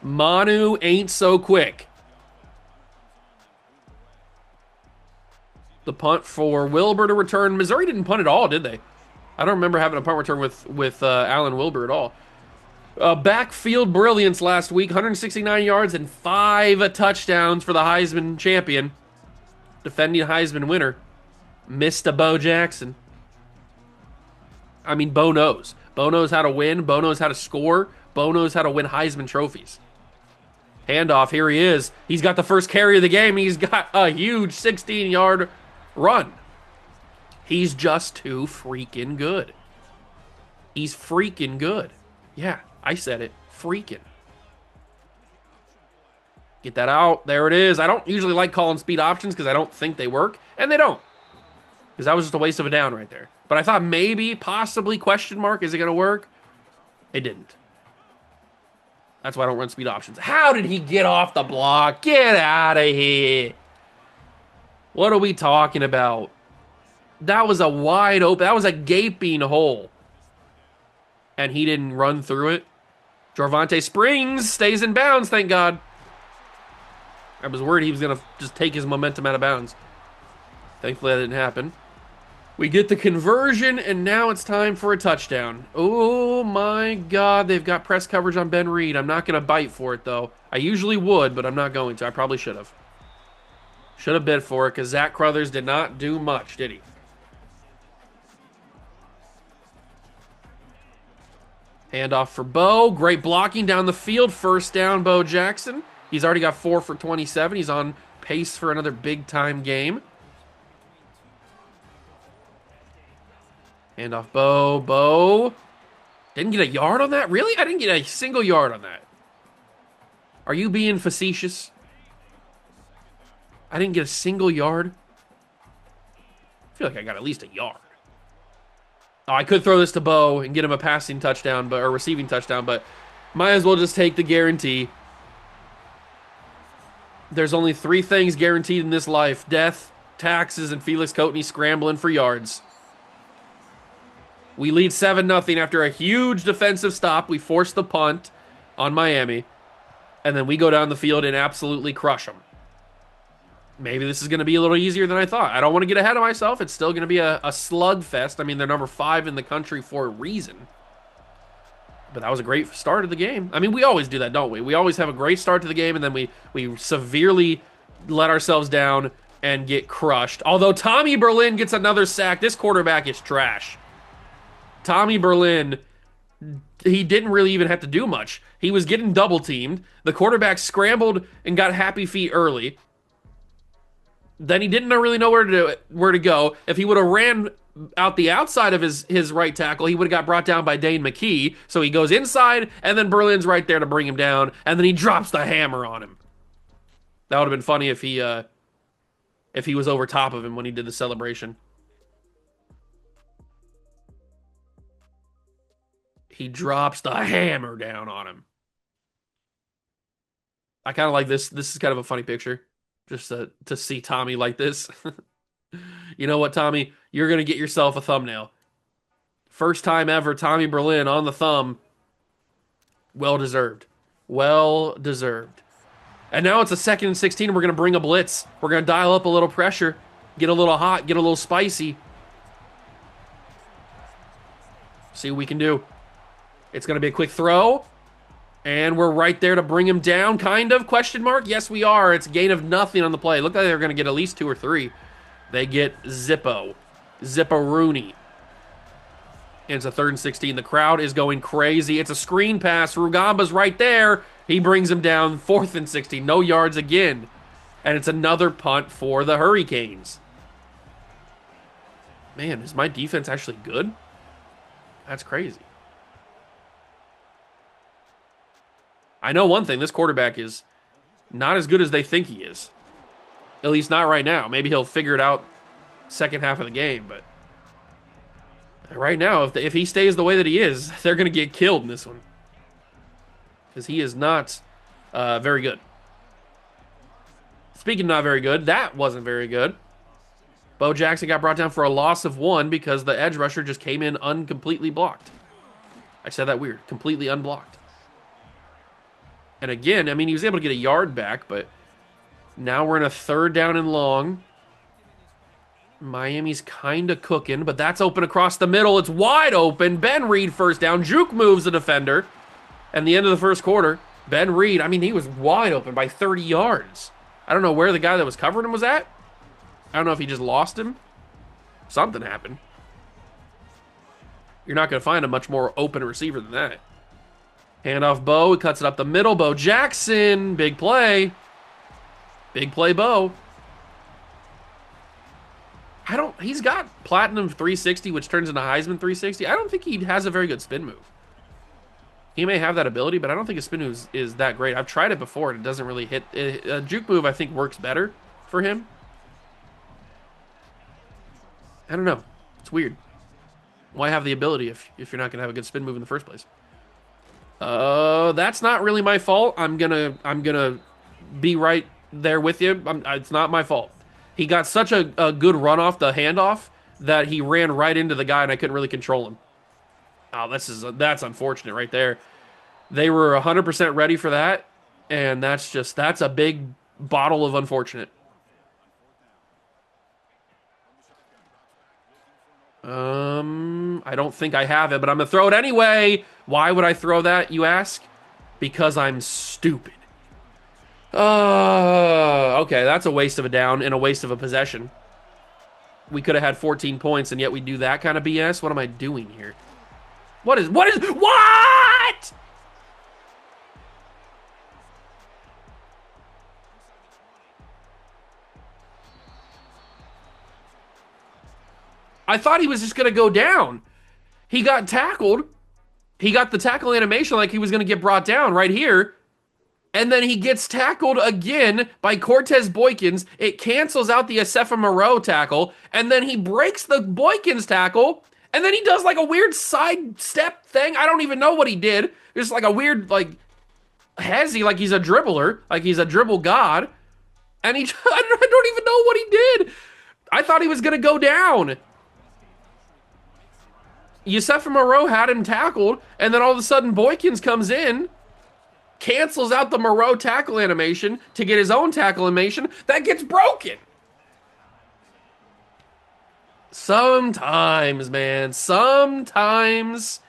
Manu ain't so quick. The punt for Wilbur to return. Missouri didn't punt at all, did they? I don't remember having a punt return with Alan Wilbur at all. Backfield brilliance last week. 169 yards and 5 touchdowns for the Heisman champion. Defending Heisman winner. Mr. Bo Jackson. I mean, Bo knows. Bo knows how to win. Bo knows how to score. Bo knows how to win Heisman trophies. Handoff, here he is. He's got the first carry of the game. He's got a huge 16-yard run. He's just too freaking good. He's freaking good. Yeah, I said it. Freaking. Get that out. There it is. I don't usually like calling speed options because I don't think they work. And they don't. Because that was just a waste of a down right there. But I thought maybe, possibly, question mark, is it going to work? It didn't. That's why I don't run speed options. How did he get off the block? Get out of here. What are we talking about? That was a wide open, that was a gaping hole. And he didn't run through it. Jarvante Springs stays in bounds, thank God. I was worried he was going to just take his momentum out of bounds. Thankfully, that didn't happen. We get the conversion, and now it's time for a touchdown. Oh, my God. They've got press coverage on Ben Reed. I'm not going to bite for it, though. I usually would, but I'm not going to. I probably should have. Should have bid for it, because Zach Crothers did not do much, did he? Handoff for Bo. Great blocking down the field. First down, Bo Jackson. He's already got 4 for 27. He's on pace for another big-time game. Handoff Bo. Bo. Didn't get a yard on that? Really? I didn't get a single yard on that. Are you being facetious? I didn't get a single yard. I feel like I got at least a yard. Oh, I could throw this to Bo and get him a passing touchdown, but or receiving touchdown, but might as well just take the guarantee. There's only three things guaranteed in this life: death, taxes, and Felix Coatney scrambling for yards. We lead 7-0 after a huge defensive stop. We force the punt on Miami, and then we go down the field and absolutely crush them. Maybe this is going to be a little easier than I thought. I don't want to get ahead of myself. It's still going to be a slugfest. I mean, they're number 5 in the country for a reason. But that was a great start of the game. I mean, we always do that, don't we? We always have a great start to the game, and then we severely let ourselves down and get crushed. Although Tommy Berlin gets another sack. This quarterback is trash. Tommy Berlin, he didn't really even have to do much. He was getting double-teamed. The quarterback scrambled and got happy feet early. Then he didn't really know where to go. If he would have ran out the outside of his right tackle, he would have got brought down by Dane McKee. So he goes inside, and then Berlin's right there to bring him down, and then he drops the hammer on him. That would have been funny if he was over top of him when he did the celebration. He drops the hammer down on him. I kind of like this. This is kind of a funny picture. Just to see Tommy like this. You know what, Tommy? You're going to get yourself a thumbnail. First time ever, Tommy Berlin on the thumb. Well deserved. Well deserved. And now it's a 2nd and 16, and we're going to bring a blitz. We're going to dial up a little pressure. Get a little hot. Get a little spicy. See what we can do. It's going to be a quick throw. And we're right there to bring him down, kind of, question mark? Yes, we are. It's a gain of nothing on the play. Look like they're going to get at least 2 or 3. They get Zippo. Zippo-Rooney. And it's a 3rd and 16. The crowd is going crazy. It's a screen pass. Rugamba's right there. He brings him down. 4th and 16. No yards again. And it's another punt for the Hurricanes. Man, is my defense actually good? That's crazy. I know one thing, this quarterback is not as good as they think he is. At least not right now. Maybe he'll figure it out second half of the game, but right now, if he stays the way that he is, they're going to get killed in this one. Because he is not very good. Speaking of not very good, that wasn't very good. Bo Jackson got brought down for a loss of 1 because the edge rusher just came in uncompletely blocked. I said that weird. Completely unblocked. And again, I mean, he was able to get a yard back, but now we're in a 3rd down and long. Miami's kind of cooking, but that's open across the middle. It's wide open. Ben Reed first down. Juke moves the defender. And the end of the first quarter, Ben Reed, I mean, he was wide open by 30 yards. I don't know where the guy that was covering him was at. I don't know if he just lost him. Something happened. You're not going to find a much more open receiver than that. Handoff Bo, he cuts it up the middle. Bo Jackson, big play. Big play, Bo. He's got Platinum 360, which turns into Heisman 360. I don't think he has a very good spin move. He may have that ability, but I don't think his spin move is that great. I've tried it before, and it doesn't really hit. A juke move, I think, works better for him. I don't know. It's weird. Why have the ability if you're not going to have a good spin move in the first place? That's not really my fault. I'm gonna be right there with you. It's not my fault. He got such a good run off the handoff that he ran right into the guy, and I couldn't really control him. Oh, that's unfortunate right there. They were 100% ready for that, and that's a big bottle of unfortunate. I don't think I have it, but I'm gonna throw it anyway. Why would I throw that, you ask? Because I'm stupid. Okay, that's a waste of a down and a waste of a possession. We could have had 14 points, and yet we do that kind of BS. What am I doing here? What? I thought he was just going to go down. He got tackled. He got the tackle animation like he was going to get brought down right here. And then he gets tackled again by Cortez Boykins. It cancels out the Asefa Moreau tackle. And then he breaks the Boykins tackle. And then he does like a weird side step thing. I don't even know what he did. Just like a weird, like, hezzy, like he's a dribbler, like he's a dribble god. And he, I don't even know what he did. I thought he was going to go down. Yusefa Moreau had him tackled, and then all of a sudden Boykins comes in, cancels out the Moreau tackle animation to get his own tackle animation that gets broken. Sometimes, man, sometimes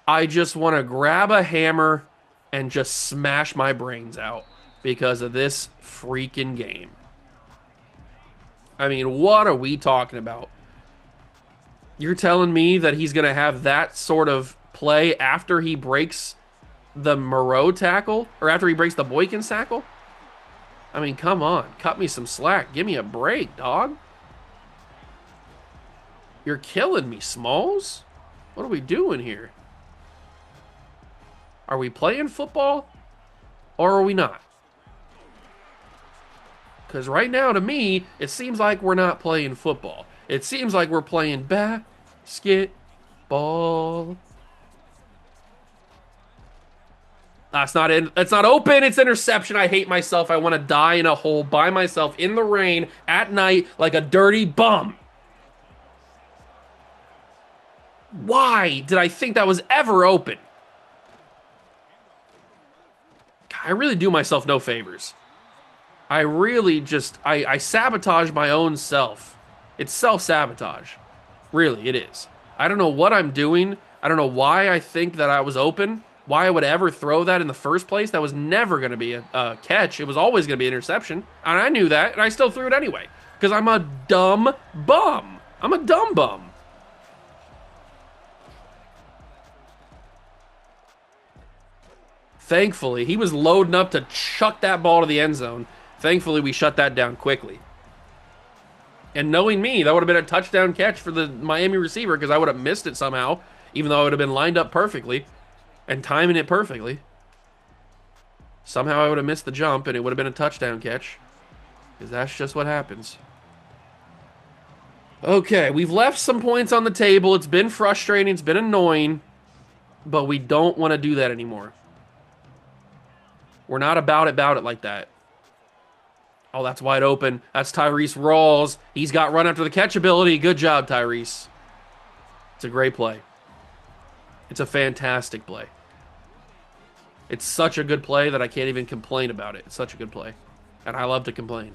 I just want to grab a hammer and just smash my brains out because of this freaking game. I mean, what are we talking about? You're telling me that he's going to have that sort of play after he breaks the Moreau tackle? Or after he breaks the Boykins tackle? I mean, come on. Cut me some slack. Give me a break, dog. You're killing me, Smalls. What are we doing here? Are we playing football? Or are we not? Because right now, to me, it seems like we're not playing football. It seems like we're playing basketball. That's not in. It's not open. It's interception. I hate myself. I want to die in a hole by myself in the rain at night like a dirty bum. Why did I think that was ever open? I really do myself no favors. I really just, I sabotage my own self. It's self-sabotage. Really, it is. I don't know what I'm doing. I don't know why I think that I was open. Why I would ever throw that in the first place. That was never going to be a catch. It was always going to be an interception. And I knew that, and I still threw it anyway. Because I'm a dumb bum. I'm a dumb bum. Thankfully, he was loading up to chuck that ball to the end zone. Thankfully, we shut that down quickly. And knowing me, that would have been a touchdown catch for the Miami receiver because I would have missed it somehow, even though I would have been lined up perfectly and timing it perfectly. Somehow I would have missed the jump and it would have been a touchdown catch because that's just what happens. Okay, we've left some points on the table. It's been frustrating. It's been annoying, but we don't want to do that anymore. We're not about it like that. Oh, that's wide open. That's Tyrese Rawls. He's got run after the catch ability. Good job, Tyrese. It's a great play. It's a fantastic play. It's such a good play that I can't even complain about it. It's such a good play. And I love to complain.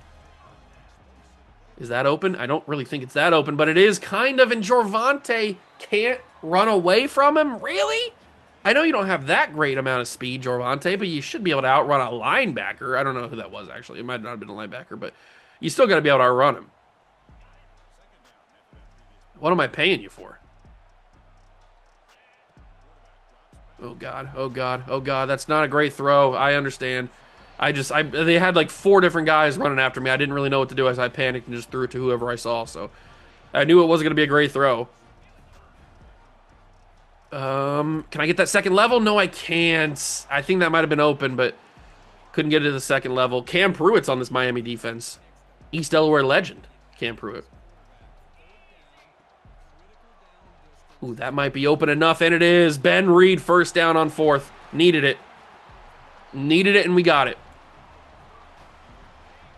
Is that open? I don't really think it's that open, but it is kind of, and Jorvonte can't run away from him? Really? I know you don't have that great amount of speed, Jorvonte, but you should be able to outrun a linebacker. I don't know who that was, actually. It might not have been a linebacker, but you still got to be able to outrun him. What am I paying you for? Oh, God. Oh, God. Oh, God. That's not a great throw. I understand. They had like 4 different guys running after me. I didn't really know what to do, as I panicked and just threw it to whoever I saw, so I knew it wasn't going to be a great throw. Can I get that second level? No, I can't. I think that might have been open, but couldn't get it to the second level. Cam Pruitt's on this Miami defense. East Delaware legend, Cam Pruitt. Ooh, that might be open enough, and it is. Ben Reed, first down on 4th. Needed it. Needed it, and we got it.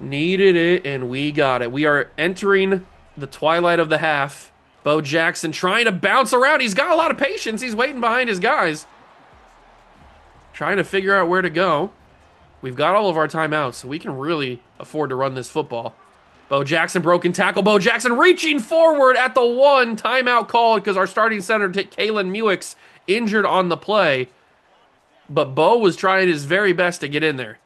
Needed it, and we got it. We are entering the twilight of the half. Bo Jackson trying to bounce around. He's got a lot of patience. He's waiting behind his guys. Trying to figure out where to go. We've got all of our timeouts, so we can really afford to run this football. Bo Jackson, broken tackle. Bo Jackson reaching forward at the 1. Timeout called because our starting center, Kalen Muick's injured on the play. But Bo was trying his very best to get in there.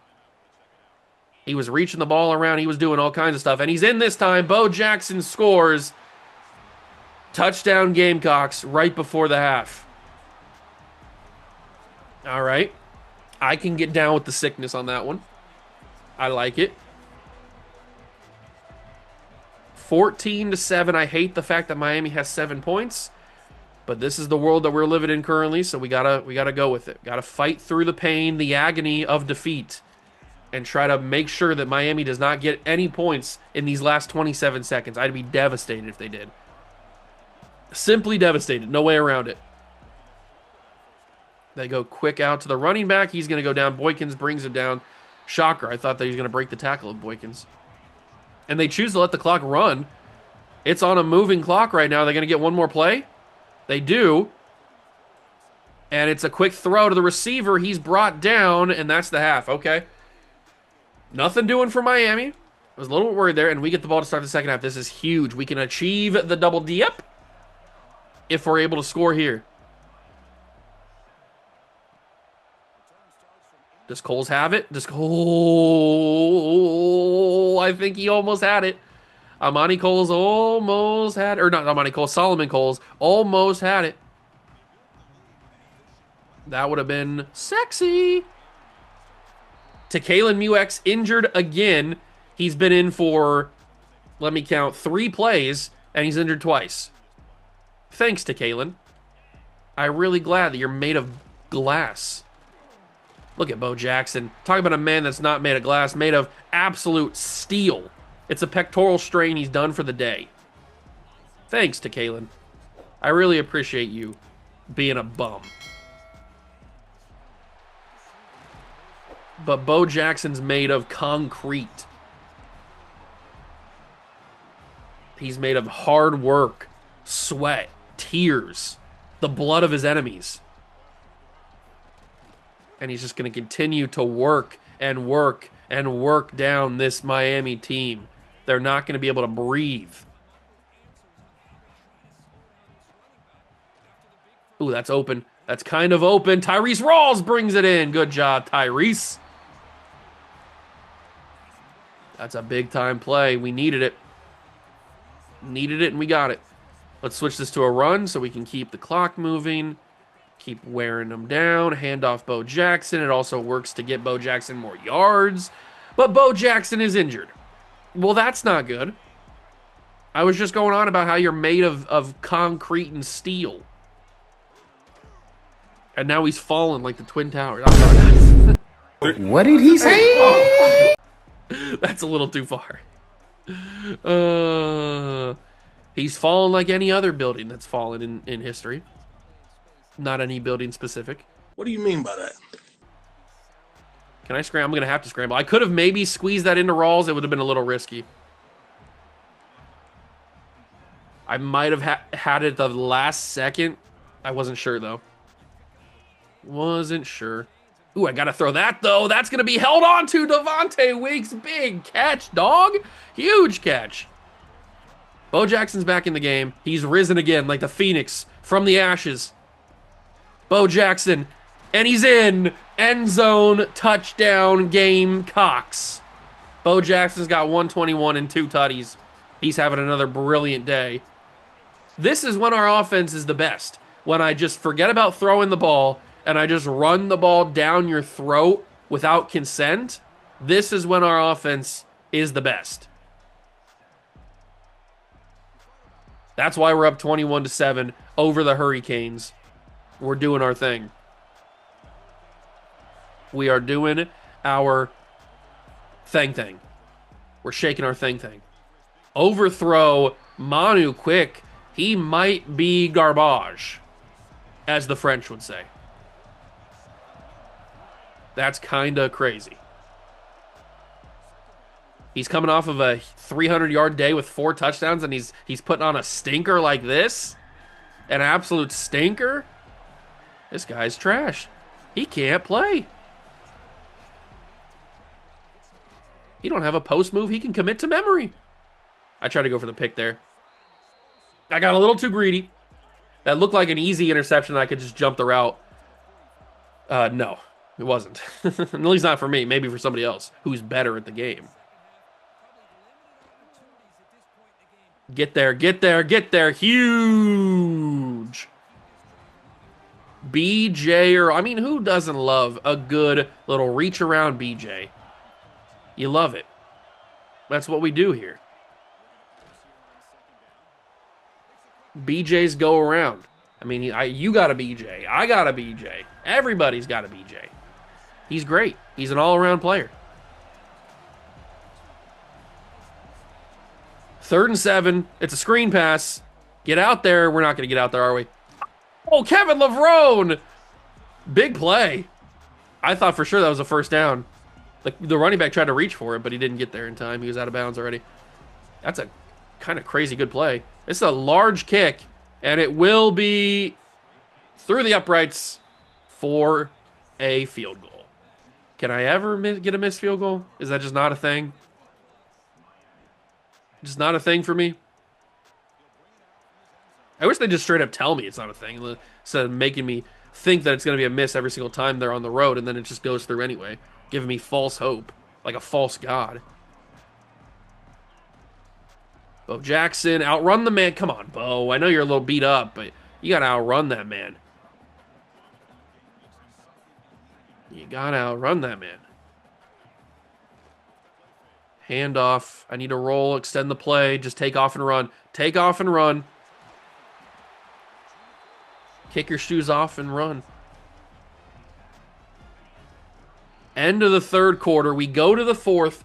He was reaching the ball around. He was doing all kinds of stuff. And he's in this time. Bo Jackson scores. Touchdown Gamecocks right before the half. All right. I can get down with the sickness on that one. I like it. 14-7. I hate the fact that Miami has 7 points, but this is the world that we're living in currently, so we gotta go with it. Gotta fight through the pain, the agony of defeat, and try to make sure that Miami does not get any points in these last 27 seconds. I'd be devastated if they did. Simply devastated. No way around it. They go quick out to the running back. He's going to go down. Boykins brings him down. Shocker. I thought that he was going to break the tackle of Boykins. And they choose to let the clock run. It's on a moving clock right now. They're going to get one more play. They do. And it's a quick throw to the receiver. He's brought down, and that's the half. Okay. Nothing doing for Miami. I was a little worried there, and we get the ball to start the second half. This is huge. We can achieve the double dip if we're able to score here. Does Coles have it? Does Cole... I think he almost had it. Amani Coles almost had... Or not Amani Coles, Solomon Coles almost had it. That would have been sexy. Kalen Muex injured again. He's been in for, let me count, 3 plays, and he's injured twice. Thanks to Kalen. I'm really glad that you're made of glass. Look at Bo Jackson. Talk about a man that's not made of glass, made of absolute steel. It's a pectoral strain. He's done for the day. Thanks to Kalen. I really appreciate you being a bum. But Bo Jackson's made of concrete. He's made of hard work, sweat, tears, the blood of his enemies. And he's just going to continue to work and work and work down this Miami team. They're not going to be able to breathe. Ooh, that's open. That's kind of open. Tyrese Rawls brings it in. Good job, Tyrese. That's a big-time play. We needed it. Needed it, and we got it. Let's switch this to a run so we can keep the clock moving. Keep wearing them down. Hand off Bo Jackson. It also works to get Bo Jackson more yards. But Bo Jackson is injured. Well, that's not good. I was just going on about how you're made of concrete and steel. And now he's fallen like the Twin Towers. I'm sorry, guys. What did he say? That's a little too far. He's fallen like any other building that's fallen in history. Not any building specific. What do you mean by that? Can I scramble? I'm going to have to scramble. I could have maybe squeezed that into Rawls. It would have been a little risky. I might have had it the last second. I wasn't sure, though. Wasn't sure. Ooh, I got to throw that, though. That's going to be held on to Devontae Weeks. Big catch, dog. Huge catch. Bo Jackson's back in the game. He's risen again like the Phoenix from the ashes. Bo Jackson. And he's in. End zone, touchdown, Gamecocks. Bo Jackson's got 121 and 2 tutties. He's having another brilliant day. This is when our offense is the best. When I just forget about throwing the ball and I just run the ball down your throat without consent. This is when our offense is the best. That's why we're up 21-7 over the Hurricanes. We're doing our thing. We are doing our thing. We're shaking our thing. Overthrow Manu quick. He might be garbage, as the French would say. That's kind of crazy. He's coming off of a 300-yard day with 4 touchdowns, and he's putting on a stinker like this. An absolute stinker. This guy's trash. He can't play. He don't have a post move he can commit to memory. I tried to go for the pick there. I got a little too greedy. That looked like an easy interception. I could just jump the route. No, it wasn't. At least not for me. Maybe for somebody else who's better at the game. Get there. Huge. BJ, or I mean, who doesn't love a good little reach around BJ? You love it. That's what we do here. BJs go around. I mean, you got a BJ. I got a BJ. Everybody's got a BJ. He's great. He's an all-around player. 3rd and 7. It's a screen pass. Get out there. We're not going to get out there, are we? Oh, Kevin Levrone. Big play. I thought for sure that was a first down. The running back tried to reach for it, but he didn't get there in time. He was out of bounds already. That's a kind of crazy good play. It's a large kick, and it will be through the uprights for a field goal. Can I ever get a missed field goal? Is that just not a thing? Just not a thing for me? I wish they'd just straight up tell me it's not a thing instead of making me think that it's going to be a miss every single time they're on the road, and then it just goes through anyway, giving me false hope, like a false god. Bo Jackson, outrun the man. Come on, Bo. I know you're a little beat up, but you got to outrun that man. You got to outrun that man. Hand off. I need to roll, extend the play. Just take off and run. Take off and run. Kick your shoes off and run. End of the third quarter. We go to the fourth.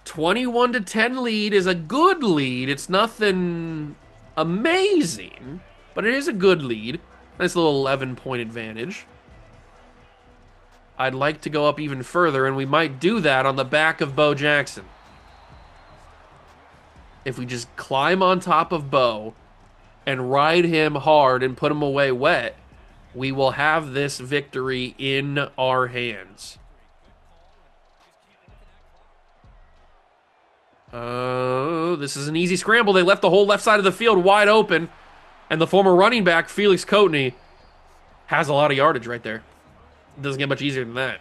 21-10 lead is a good lead. It's nothing amazing, but it is a good lead. Nice little 11-point advantage. I'd like to go up even further, and we might do that on the back of Bo Jackson. If we just climb on top of Bo and ride him hard and put him away wet, we will have this victory in our hands. This is an easy scramble. They left the whole left side of the field wide open, and the former running back, Felix Coatney, has a lot of yardage right there. It doesn't get much easier than that.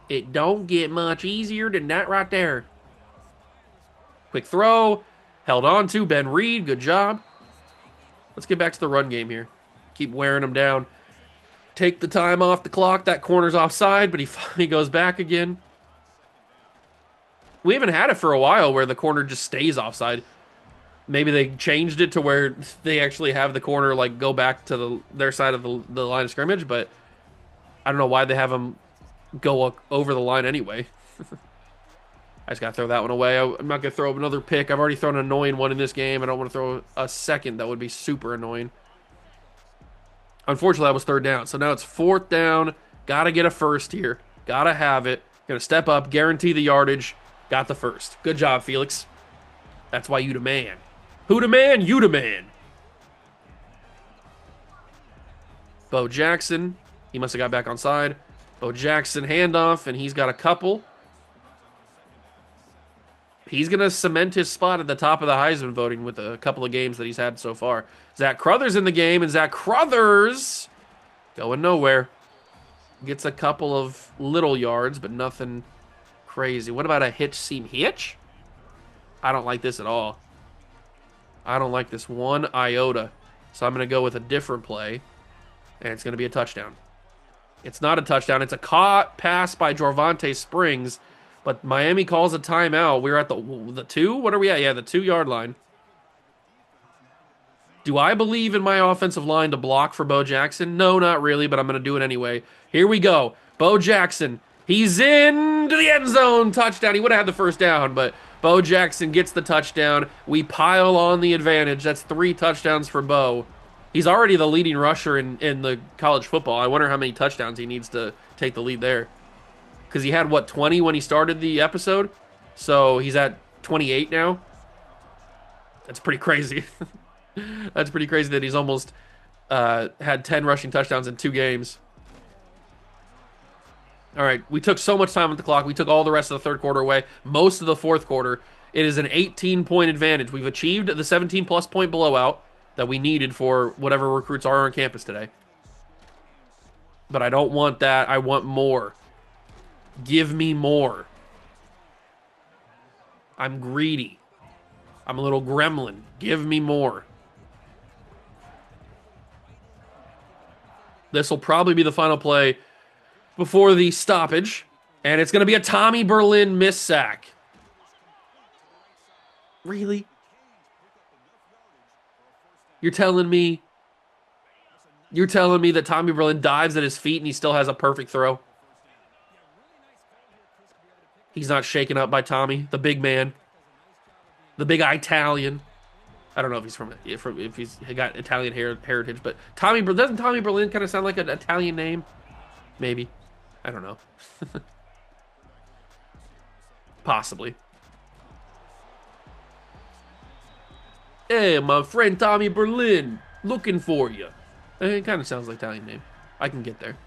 It don't get much easier than that right there. Quick throw. Held on to Ben Reed. Good job. Let's get back to the run game here. Keep wearing them down. Take the time off the clock. That corner's offside, but he finally goes back again. We haven't had it for a while where the corner just stays offside. Maybe they changed it to where they actually have the corner like go back to their side of the line of scrimmage, but I don't know why they have them go over the line anyway. I just got to throw that one away. I'm not going to throw another pick. I've already thrown an annoying one in this game. I don't want to throw a second that would be super annoying. Unfortunately, that was third down. So now it's fourth down. Got to get a first here. Got to have it. Going to step up, guarantee the yardage. Got the first. Good job, Felix. That's why you the man. Who the man? You the man. Bo Jackson. He must have got back on side. Bo Jackson handoff, and he's got a couple. He's going to cement his spot at the top of the Heisman voting with a couple of games that he's had so far. Zach Crothers in the game, and Zach Crothers going nowhere. Gets a couple of little yards, but nothing crazy. What about a hitch seam hitch? I don't like this at all. I don't like this one iota. So I'm going to go with a different play, and it's going to be a touchdown. It's not a touchdown. It's a caught pass by Jorvonte Springs, but Miami calls a timeout. We're at the 2? What are we at? Yeah, the 2-yard line. Do I believe in my offensive line to block for Bo Jackson? No, not really, but I'm going to do it anyway. Here we go. Bo Jackson. He's into the end zone. Touchdown. He would have had the first down, but Bo Jackson gets the touchdown. We pile on the advantage. That's 3 touchdowns for Bo. He's already the leading rusher in the college football. I wonder how many touchdowns he needs to take the lead there. Because he had, what, 20 when he started the episode? So he's at 28 now. That's pretty crazy. That's pretty crazy that he's almost had 10 rushing touchdowns in 2 games. All right, we took so much time on the clock. We took all the rest of the third quarter away, most of the fourth quarter. It is an 18-point advantage. We've achieved the 17-plus point blowout that we needed for whatever recruits are on campus today. But I don't want that. I want more. Give me more. I'm greedy. I'm a little gremlin. Give me more. This will probably be the final play before the stoppage, and it's going to be a Tommy Berlin miss sack. Really? You're telling me that Tommy Berlin dives at his feet and he still has a perfect throw? He's not shaken up by Tommy, the big man, the big Italian. I don't know if he's from if he's got Italian heritage, but doesn't Tommy Berlin kind of sound like an Italian name? Maybe. I don't know. Possibly. Hey, my friend Tommy Berlin, looking for you. It kind of sounds like an Italian name. I can get there.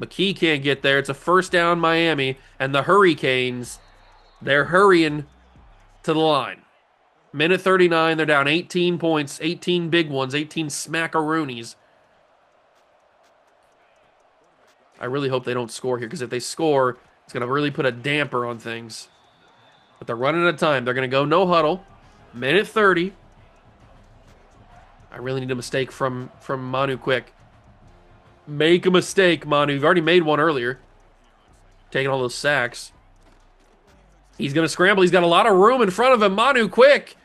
McKee can't get there. It's a first down, Miami, and the Hurricanes, they're hurrying to the line. Minute 39, they're down 18 points, 18 big ones, 18 smackaroonies. I really hope they don't score here, because if they score, it's going to really put a damper on things. But they're running out of time. They're going to go no huddle. Minute 30. I really need a mistake from Manu quick. Make a mistake, Manu. You've already made one earlier. Taking all those sacks. He's going to scramble. He's got a lot of room in front of him. Manu, quick.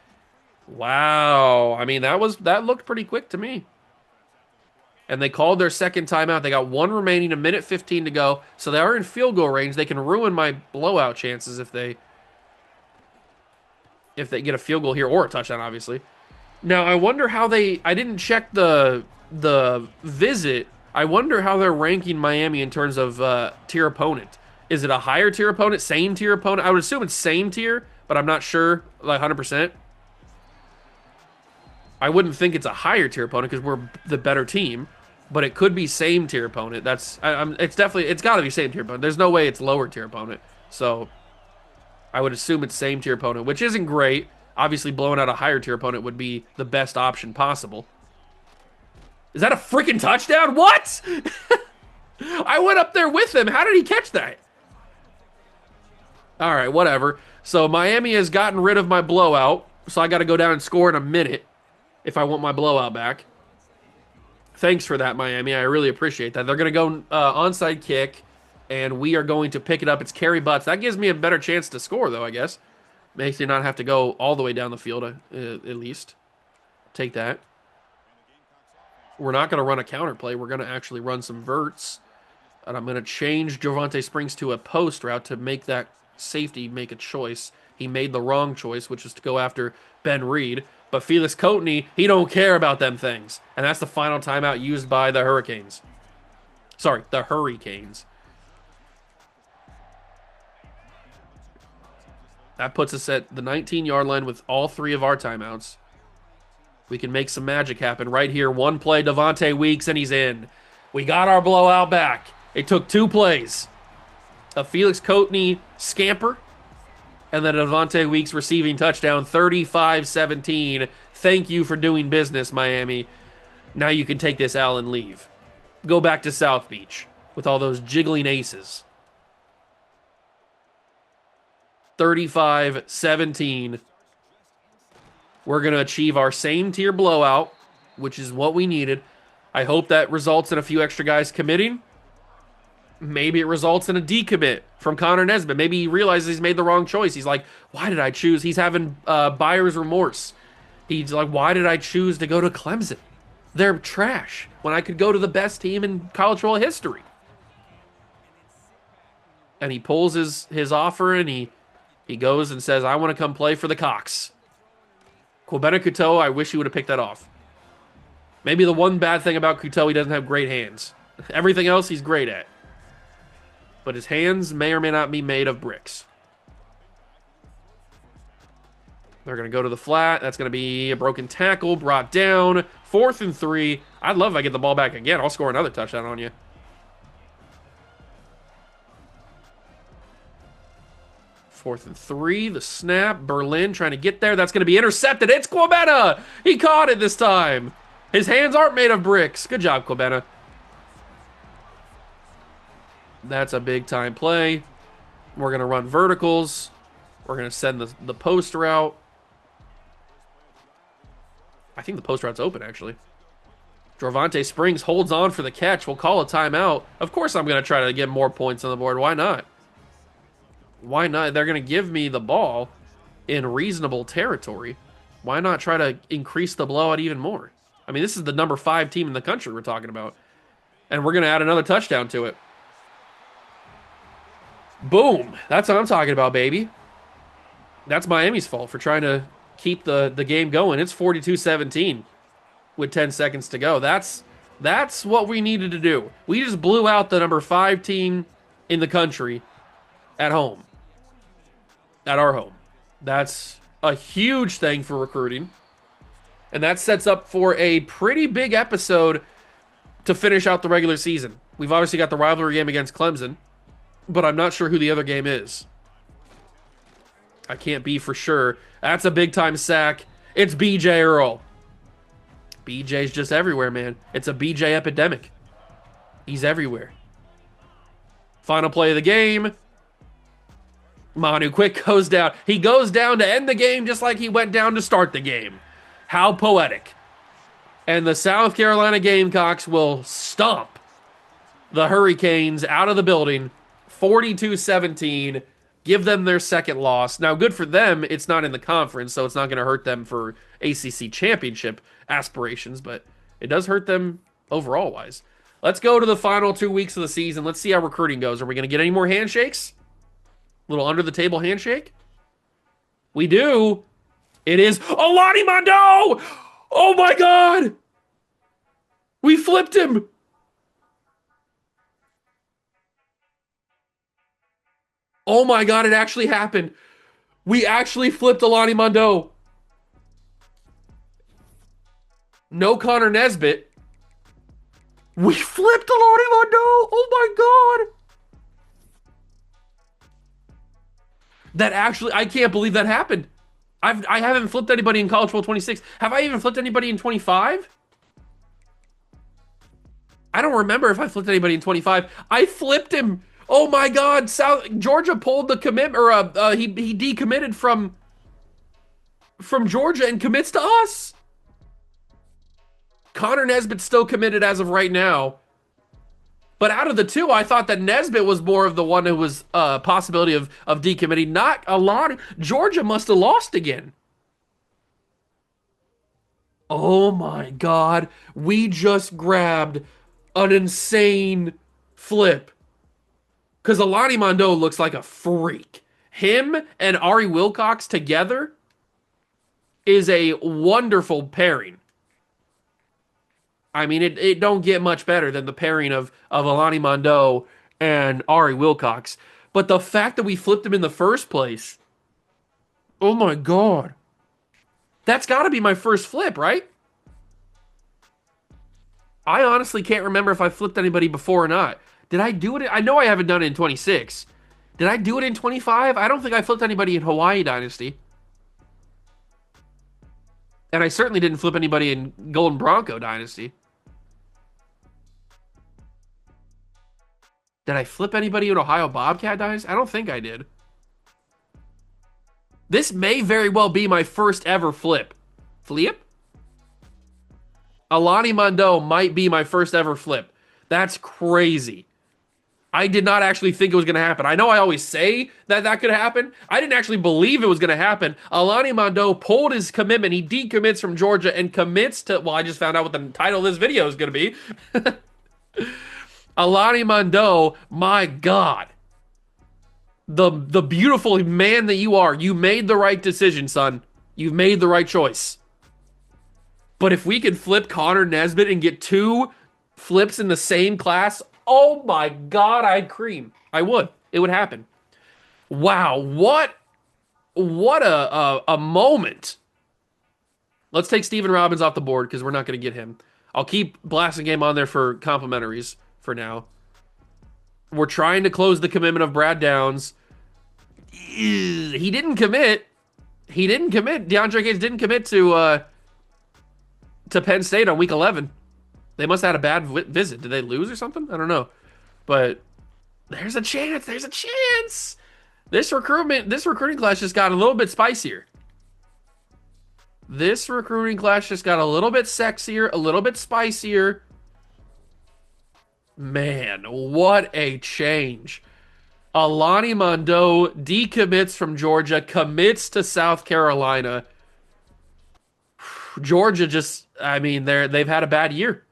Wow. I mean, that looked pretty quick to me. And they called their second timeout. They got one remaining, a minute 15 to go. So they are in field goal range. They can ruin my blowout chances if they get a field goal here, or a touchdown, obviously. Now, I wonder how I didn't check the visit. I wonder how they're ranking Miami in terms of tier opponent. Is it a higher tier opponent, same tier opponent? I would assume it's same tier, but I'm not sure, like 100%. I wouldn't think it's a higher tier opponent because we're the better team, but it could be same tier opponent. It's got to be same tier opponent. There's no way it's lower tier opponent. So I would assume it's same tier opponent, which isn't great. Obviously, blowing out a higher tier opponent would be the best option possible. Is that a freaking touchdown? What? I went up there with him. How did he catch that? All right, whatever. So Miami has gotten rid of my blowout, so I got to go down and score in a minute if I want my blowout back. Thanks for that, Miami. I really appreciate that. They're going to go onside kick, and we are going to pick it up. It's Kerry Butts. That gives me a better chance to score, though, I guess. Makes me not have to go all the way down the field, at least. Take that. We're not going to run a counter play. We're going to actually run some verts. And I'm going to change Javonte Springs to a post route to make that safety make a choice. He made the wrong choice, which is to go after Ben Reed. But Felix Coatney, he don't care about them things. And that's the final timeout used by the Hurricanes. Sorry, the Hurricanes. That puts us at the 19-yard line with all three of our timeouts. We can make some magic happen right here. One play, Devontae Weeks, and he's in. We got our blowout back. It took 2 plays. A Felix Coatney scamper, and then a Devontae Weeks receiving touchdown, 35-17. Thank you for doing business, Miami. Now you can take this L and leave. Go back to South Beach with all those jiggling aces. 35-17. We're going to achieve our same tier blowout, which is what we needed. I hope that results in a few extra guys committing. Maybe it results in a decommit from Connor Nesbitt. Maybe he realizes he's made the wrong choice. He's like, why did I choose? He's having buyer's remorse. He's like, why did I choose to go to Clemson? They're trash when I could go to the best team in college football history. And he pulls his offer and he goes and says, I want to come play for the Cox. Quebena Couteau, I wish he would have picked that off. Maybe the one bad thing about Couteau, he doesn't have great hands. Everything else he's great at. But his hands may or may not be made of bricks. They're going to go to the flat. That's going to be a broken tackle, brought down. 4th and 3. I'd love if I get the ball back again. I'll score another touchdown on you. Fourth and 3, the snap. Berlin trying to get there. That's going to be intercepted. It's Quebena. He caught it this time. His hands aren't made of bricks. Good job, Quebena. That's a big-time play. We're going to run verticals. We're going to send the post route. I think the post route's open, actually. Javonte Springs holds on for the catch. We'll call a timeout. Of course I'm going to try to get more points on the board. Why not? Why not? They're going to give me the ball in reasonable territory. Why not try to increase the blowout even more? I mean, this is the number 5 team in the country we're talking about. And we're going to add another touchdown to it. Boom. That's what I'm talking about, baby. That's Miami's fault for trying to keep the game going. It's 42-17 with 10 seconds to go. That's what we needed to do. We just blew out the number 5 team in the country at home. At our home. That's a huge thing for recruiting. And that sets up for a pretty big episode to finish out the regular season. We've obviously got the rivalry game against Clemson, but I'm not sure who the other game is. I can't be for sure. That's a big time sack. It's BJ Earl. BJ's just everywhere, man. It's a BJ epidemic. He's everywhere. Final play of the game. Manu Quick goes down. He goes down to end the game just like he went down to start the game. How poetic. And the South Carolina Gamecocks will stomp the Hurricanes out of the building. 42-17. Give them their second loss. Now, good for them. It's not in the conference, so it's not going to hurt them for ACC championship aspirations, but it does hurt them overall-wise. Let's go to the final 2 weeks of the season. Let's see how recruiting goes. Are we going to get any more handshakes? Little under-the-table handshake? We do. It is Alani Mondo! Oh, my God! We flipped him! Oh my God, it actually happened. We actually flipped Alani Mondo. No Connor Nesbitt. We flipped Alani Mondo. Oh my God. That actually, I can't believe that happened. I haven't flipped anybody in College Bowl 26. Have I even flipped anybody in 25? I don't remember if I flipped anybody in 25. I flipped him. Oh my God! Georgia pulled the commit, or he decommitted from Georgia and commits to us. Connor Nesbitt's still committed as of right now, but out of the two, I thought that Nesbitt was more of the one who was possibility of decommitting. Not a lot. Georgia must have lost again. Oh my God! We just grabbed an insane flip. Because Alani Mondo looks like a freak. Him and Ari Wilcox together is a wonderful pairing. I mean, it don't get much better than the pairing of Alani Mondo and Ari Wilcox. But the fact that we flipped him in the first place, oh my God. That's got to be my first flip, right? I honestly can't remember if I flipped anybody before or not. Did I do it? I know I haven't done it in 26. Did I do it in 25? I don't think I flipped anybody in Hawaii Dynasty. And I certainly didn't flip anybody in Golden Bronco Dynasty. Did I flip anybody in Ohio Bobcat Dynasty? I don't think I did. This may very well be my first ever flip. Flip? Alani Mondo might be my first ever flip. That's crazy. I did not actually think it was going to happen. I know I always say that could happen. I didn't actually believe it was going to happen. Alani Mondo pulled his commitment. He decommits from Georgia and commits to... Well, I just found out what the title of this video is going to be. Alani Mondo, my God. The beautiful man that you are. You made the right decision, son. You've made the right choice. But if we could flip Connor Nesbitt and get 2 flips in the same class... Oh my God, I'd cream. I would. It would happen. Wow, what a moment. Let's take Steven Robbins off the board because we're not going to get him. I'll keep Blasting Game on there for complimentaries for now. We're trying to close the commitment of Brad Downs. He didn't commit. He didn't commit. DeAndre Gates didn't commit to Penn State on week 11. They must have had a bad visit. Did they lose or something? I don't know. But there's a chance. There's a chance. This recruiting class just got a little bit spicier. This recruiting class just got a little bit sexier, a little bit spicier. Man, what a change. Alani Mondo decommits from Georgia, commits to South Carolina. Georgia just, I mean, they've had a bad year.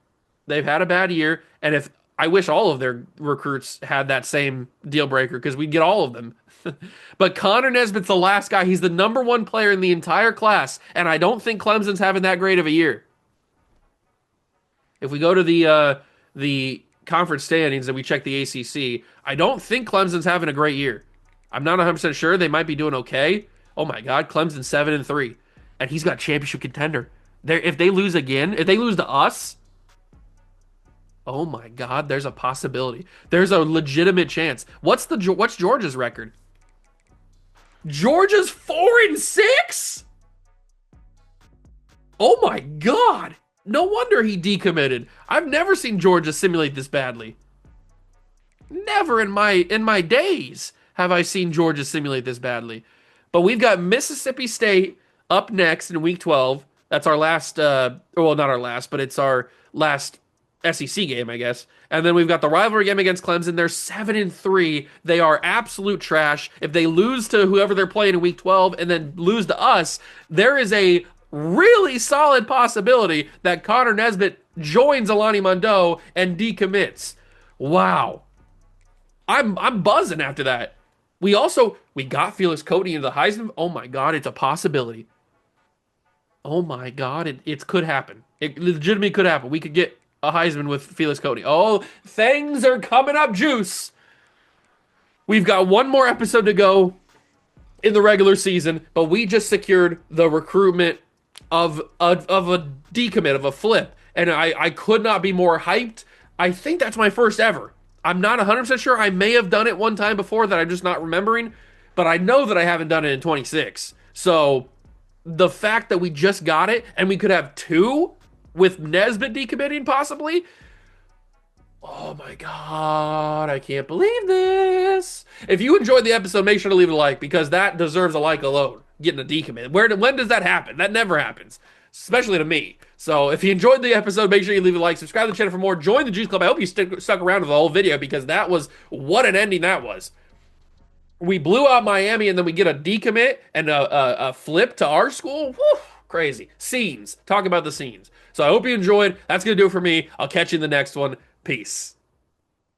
They've had a bad year, and if I wish all of their recruits had that same deal breaker because we'd get all of them. But Connor Nesbitt's the last guy. He's the number one player in the entire class, and I don't think Clemson's having that great of a year. If we go to the conference standings and we check the ACC, I don't think Clemson's having a great year. I'm not 100% sure. They might be doing okay. Oh my God, Clemson's 7-3, and he's got championship contender. If they lose again, if they lose to us, oh my God, there's a possibility. There's a legitimate chance. What's Georgia's record? Georgia's 4-6? Oh my God. No wonder he decommitted. I've never seen Georgia simulate this badly. Never in my days have I seen Georgia simulate this badly. But we've got Mississippi State up next in week 12. That's our last well, not our last, but it's our last SEC game, I guess. And then we've got the rivalry game against Clemson. They're 7-3. They are absolute trash. If they lose to whoever they're playing in week 12 and then lose to us, there is a really solid possibility that Connor Nesbitt joins Alani Mondo and decommits. Wow. I'm buzzing after that. We got Felix Cody into the Heisman. Oh my God, it's a possibility. Oh my God, it could happen. It legitimately could happen. We could get a Heisman with Felix Cody. Oh, things are coming up, Juice. We've got one more episode to go in the regular season, but we just secured the recruitment of a decommit, of a flip, and I could not be more hyped. I think that's my first ever. I'm not 100% sure. I may have done it one time before that I'm just not remembering, but I know that I haven't done it in 26. So the fact that we just got it and we could have two with Nesbitt decommitting possibly. Oh my God, I can't believe this. If you enjoyed the episode, make sure to leave a like because that deserves a like alone. Getting a decommit. When does that happen? That never happens, especially to me. So if you enjoyed the episode, make sure you leave a like, subscribe to the channel for more, join the Juice Club. I hope you stuck around for the whole video because that was, what an ending that was. We blew out Miami and then we get a decommit and a flip to our school. Woo, crazy. Scenes. Talk about the scenes. So I hope you enjoyed. That's going to do it for me. I'll catch you in the next one. Peace.